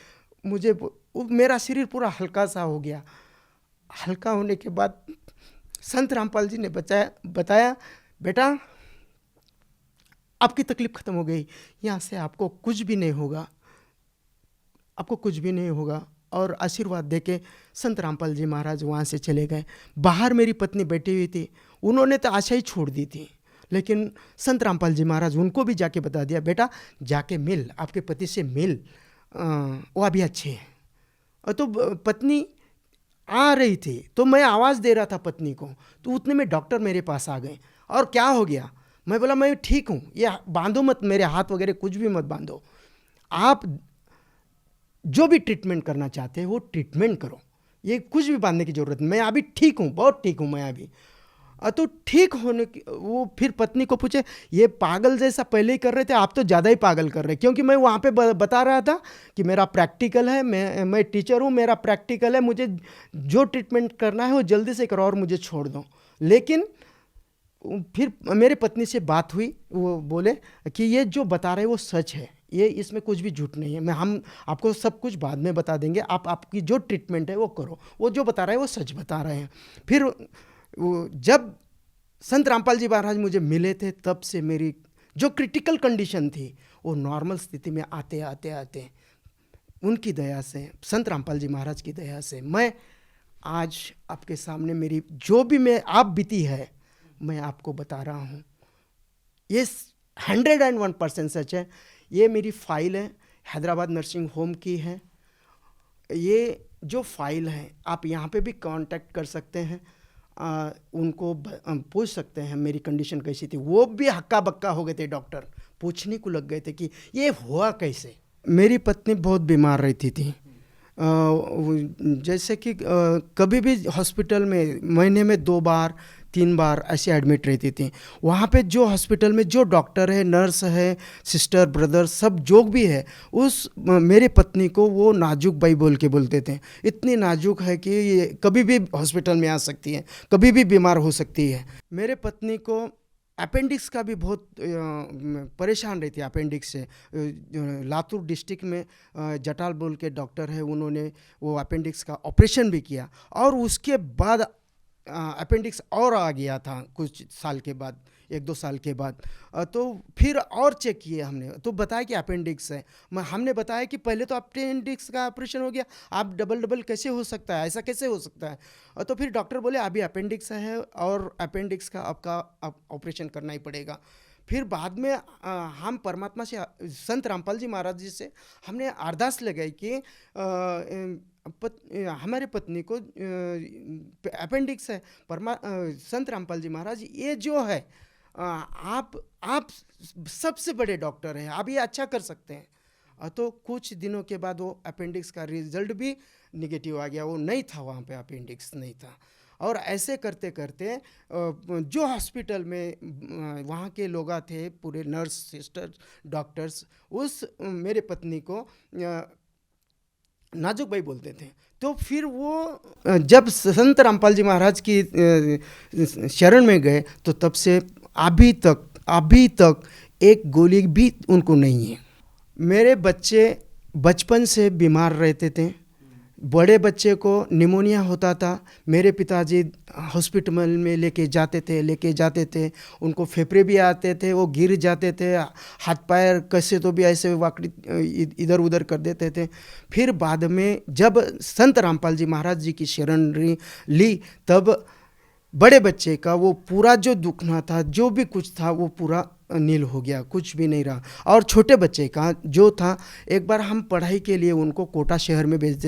मुझे मेरा शरीर पूरा हल्का सा हो गया। हल्का होने के बाद संत रामपाल जी ने बताया बेटा आपकी तकलीफ खत्म हो गई, यहाँ से आपको कुछ भी नहीं होगा, और आशीर्वाद देके संत रामपाल जी महाराज वहाँ से चले गए। बाहर मेरी पत्नी बैठी हुई थी, उन्होंने तो आशा ही छोड़ दी थी, लेकिन संत रामपाल जी महाराज उनको भी जाके बता दिया बेटा जाके मिल, आपके पति से मिल, वो अभी अच्छे हैं। और तो पत्नी आ रही थी तो मैं आवाज़ दे रहा था पत्नी को, तो उतने में डॉक्टर मेरे पास आ गए। और क्या हो गया? मैं बोला मैं ठीक हूँ, ये बांधो मत, मेरे हाथ वगैरह कुछ भी मत बांधो, आप जो भी ट्रीटमेंट करना चाहते हैं वो ट्रीटमेंट करो, ये कुछ भी बांधने की ज़रूरत नहीं, मैं अभी ठीक हूँ, बहुत ठीक हूँ मैं अभी। तो ठीक होने की वो फिर पत्नी को पूछे ये पागल जैसा पहले ही कर रहे थे, आप तो ज़्यादा ही पागल कर रहे, क्योंकि मैं वहाँ पे बता रहा था कि मेरा प्रैक्टिकल है, मैं टीचर हूँ, मेरा प्रैक्टिकल है, मुझे जो ट्रीटमेंट करना है वो जल्दी से करो और मुझे छोड़ दो। लेकिन फिर मेरे पत्नी से बात हुई, वो बोले कि ये जो बता रहे वो सच है, ये इसमें कुछ भी झूठ नहीं है, हम आपको सब कुछ बाद में बता देंगे, आपकी जो ट्रीटमेंट है वो करो, वो जो बता रहे हैं वो सच बता रहे हैं। फिर जब संत रामपाल जी महाराज मुझे मिले थे तब से मेरी जो क्रिटिकल कंडीशन थी वो नॉर्मल स्थिति में आते उनकी दया से, संत रामपाल जी महाराज की दया से मैं आज आपके सामने मेरी जो भी मैं आप बीती है मैं आपको बता रहा हूँ। ये 101% सच है। ये मेरी फाइल है, हैदराबाद नर्सिंग होम की है। ये जो फाइल है आप यहाँ पे भी कांटेक्ट कर सकते हैं, उनको पूछ सकते हैं मेरी कंडीशन कैसी थी। वो भी हक्का बक्का हो गए थे, डॉक्टर पूछने को लग गए थे कि ये हुआ कैसे। मेरी पत्नी बहुत बीमार रहती थी, जैसे कि कभी भी हॉस्पिटल में महीने में 2 बार 3 बार ऐसे एडमिट रहती थी। वहाँ पे जो हॉस्पिटल में जो डॉक्टर है, नर्स है, सिस्टर ब्रदर सब जो भी है, उस मेरे पत्नी को वो नाजुक बाई बोल के बोलते थे। इतनी नाजुक है कि ये कभी भी हॉस्पिटल में आ सकती है, कभी भी बीमार हो सकती है। मेरे पत्नी को अपेंडिक्स का भी बहुत परेशान रहती है, अपेंडिक्स से। लातूर डिस्ट्रिक्ट में जटाल बोल के डॉक्टर है, उन्होंने वो अपेंडिक्स का ऑपरेशन भी किया, और उसके बाद अपेंडिक्स और आ गया था कुछ साल के बाद, 1-2 साल के बाद। तो फिर और चेक किए हमने, तो बताया कि अपेंडिक्स है। हमने बताया कि पहले तो अपेंडिक्स का ऑपरेशन हो गया, आप डबल कैसे हो सकता है, ऐसा कैसे हो सकता है। तो फिर डॉक्टर बोले अभी अपेंडिक्स है और अपेंडिक्स का आपका ऑपरेशन करना ही पड़ेगा। फिर बाद में हम परमात्मा से, संत रामपाल जी महाराज जी से हमने अरदास लगाई कि हमारे पत्नी को अपेंडिक्स है, संत रामपाल जी महाराज ये जो है आप सबसे बड़े डॉक्टर हैं, आप ये अच्छा कर सकते हैं। तो कुछ दिनों के बाद वो अपेंडिक्स का रिजल्ट भी निगेटिव आ गया, वो नहीं था, वहाँ पे अपेंडिक्स नहीं था। और ऐसे करते करते जो हॉस्पिटल में वहाँ के लोग थे, पूरे नर्स सिस्टर डॉक्टर्स, उस मेरे पत्नी को नाजुक भाई बोलते थे। तो फिर वो जब संत रामपाल जी महाराज की शरण में गए तो तब से अभी तक एक गोली भी उनको नहीं है। मेरे बच्चे बचपन से बीमार रहते थे, बड़े बच्चे को निमोनिया होता था, मेरे पिताजी हॉस्पिटल में लेके जाते थे, उनको फेफड़े भी आते थे, वो गिर जाते थे, हाथ पैर कैसे तो भी ऐसे वाकड़ी इधर उधर कर देते थे। फिर बाद में जब संत रामपाल जी महाराज जी की शरण ली, तब बड़े बच्चे का वो पूरा जो दुखना था, जो भी कुछ था, वो पूरा नील हो गया, कुछ भी नहीं रहा। और छोटे बच्चे का जो था, एक बार हम पढ़ाई के लिए उनको कोटा शहर में भेज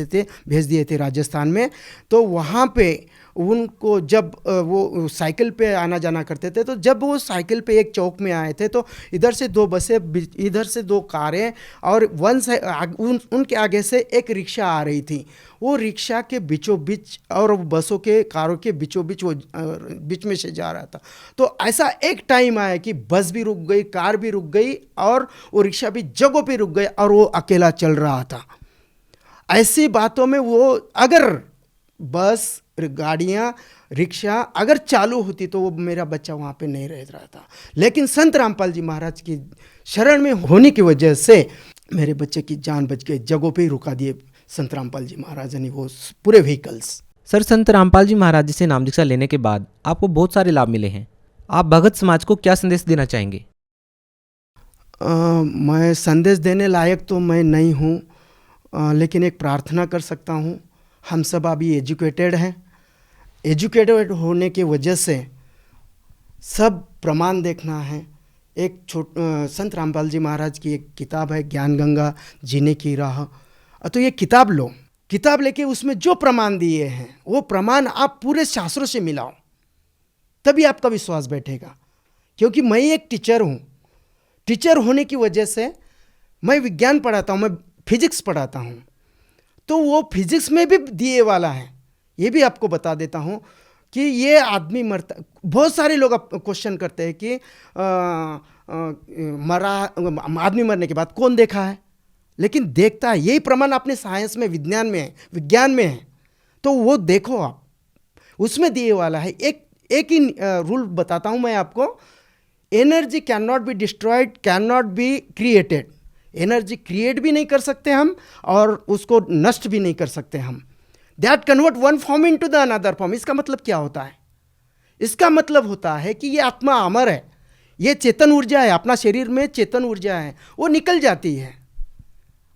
दिए थे राजस्थान में। तो वहाँ पे उनको जब वो साइकिल पे आना जाना करते थे, तो जब वो साइकिल पे एक चौक में आए थे, तो इधर से 2 बसें, इधर से 2 कारें, और उनके आगे से एक रिक्शा आ रही थी। वो रिक्शा के बीचों बीच और बसों के, कारों के बीचों बीच वो बीच में से जा रहा था। तो ऐसा एक टाइम आया कि बस भी रुक गई, कार भी रुक गई, और वो रिक्शा भी जगह पे रुक गई, और वो अकेला चल रहा था। ऐसी बातों में वो, अगर बस, गाड़ियाँ, रिक्शा अगर चालू होती तो वो मेरा बच्चा वहाँ पे नहीं रह रहा था। लेकिन संत रामपाल जी महाराज की शरण में होने की वजह से मेरे बच्चे की जान बच गई। जगहों पे ही रुका दिए संत रामपाल जी महाराज ने वो पूरे व्हीकल्स। सर, संत रामपाल जी महाराज जी से नाम दीक्षा लेने के बाद आपको बहुत सारे लाभ मिले हैं। आप भगत समाज को क्या संदेश देना चाहेंगे? मैं संदेश देने लायक तो मैं नहीं हूँ, लेकिन एक प्रार्थना कर सकता हूँ। हम सब अभी एजुकेटेड हैं। एजुकेटेड होने की वजह से सब प्रमाण देखना है। एक संत रामपाल जी महाराज की एक किताब है, ज्ञान गंगा जीने की राह। तो ये किताब लो, किताब लेके उसमें जो प्रमाण दिए हैं वो प्रमाण आप पूरे शास्त्रों से मिलाओ, तभी आपका विश्वास बैठेगा। क्योंकि मैं एक टीचर हूँ, टीचर होने की वजह से मैं विज्ञान पढ़ाता हूँ, मैं फिजिक्स पढ़ाता हूँ। तो वो फिजिक्स में भी दिए वाला है। ये भी आपको बता देता हूँ कि ये आदमी मरता, बहुत सारे लोग क्वेश्चन करते हैं कि आदमी मरने के बाद कौन देखा है, लेकिन देखता है, यही प्रमाण अपने साइंस में, विज्ञान में है। तो वो देखो आप, उसमें दिए वाला है। एक ही रूल बताता हूँ मैं आपको, energy can not be destroyed, can not be created. Energy create भी नहीं कर सकते हम, और उसको नष्ट भी नहीं कर सकते हम। That convert one form into the another form. इसका मतलब क्या होता है? इसका मतलब होता है कि ये आत्मा अमर है, ये चेतन ऊर्जा है, अपना शरीर में चेतन ऊर्जा है, वो निकल जाती है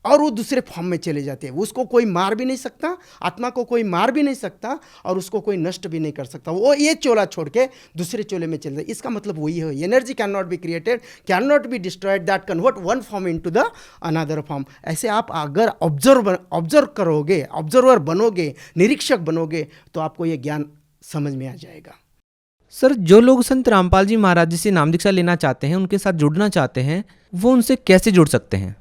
और वो दूसरे फॉर्म में चले जाते हैं। उसको कोई मार भी नहीं सकता, आत्मा को कोई मार भी नहीं सकता, और उसको कोई नष्ट भी नहीं कर सकता। वो ये चोला छोड़ के दूसरे चोले में चले जाए। इसका मतलब वही है, energy can not be created, can not be destroyed, that convert one form into the another form. ऐसे आप अगर ऑब्जर्व करोगे, ऑब्जर्वर बनोगे, निरीक्षक बनोगे, तो आपको ये ज्ञान समझ में आ जाएगा। सर, जो लोग संत रामपाल जी महाराज जी से नाम दीक्षा लेना चाहते हैं, उनके साथ जुड़ना चाहते हैं, वो उनसे कैसे जुड़ सकते हैं?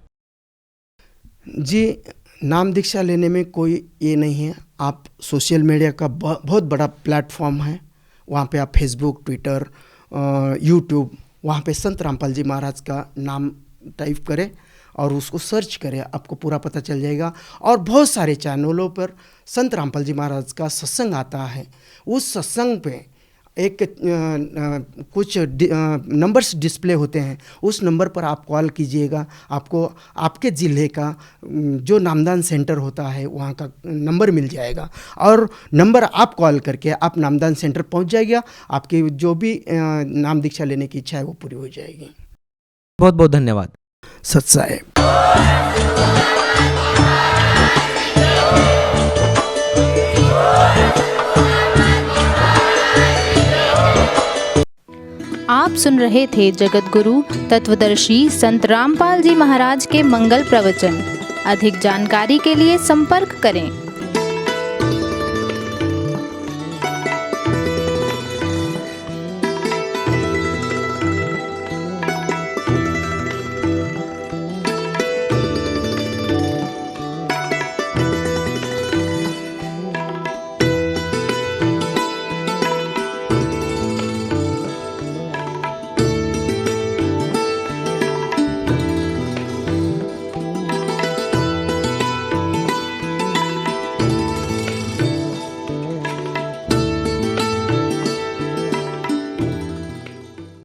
जी, नाम दीक्षा लेने में कोई ये नहीं है। आप सोशल मीडिया का बहुत बड़ा प्लेटफॉर्म है, वहाँ पे आप फेसबुक, ट्विटर, यूट्यूब, वहाँ पे संत रामपाल जी महाराज का नाम टाइप करें और उसको सर्च करें, आपको पूरा पता चल जाएगा। और बहुत सारे चैनलों पर संत रामपाल जी महाराज का सत्संग आता है। उस सत्संग पे एक कुछ नंबर्स डिस्प्ले होते हैं, उस नंबर पर आप कॉल कीजिएगा। आपको आपके ज़िले का जो नामदान सेंटर होता है वहाँ का नंबर मिल जाएगा, और नंबर आप कॉल करके आप नामदान सेंटर पहुँच जाएगा। आपकी जो भी नाम दीक्षा लेने की इच्छा है वो पूरी हो जाएगी। बहुत बहुत धन्यवाद। सत साहेब। आप सुन रहे थे जगत गुरु तत्वदर्शी संत रामपाल जी महाराज के मंगल प्रवचन। अधिक जानकारी के लिए संपर्क करें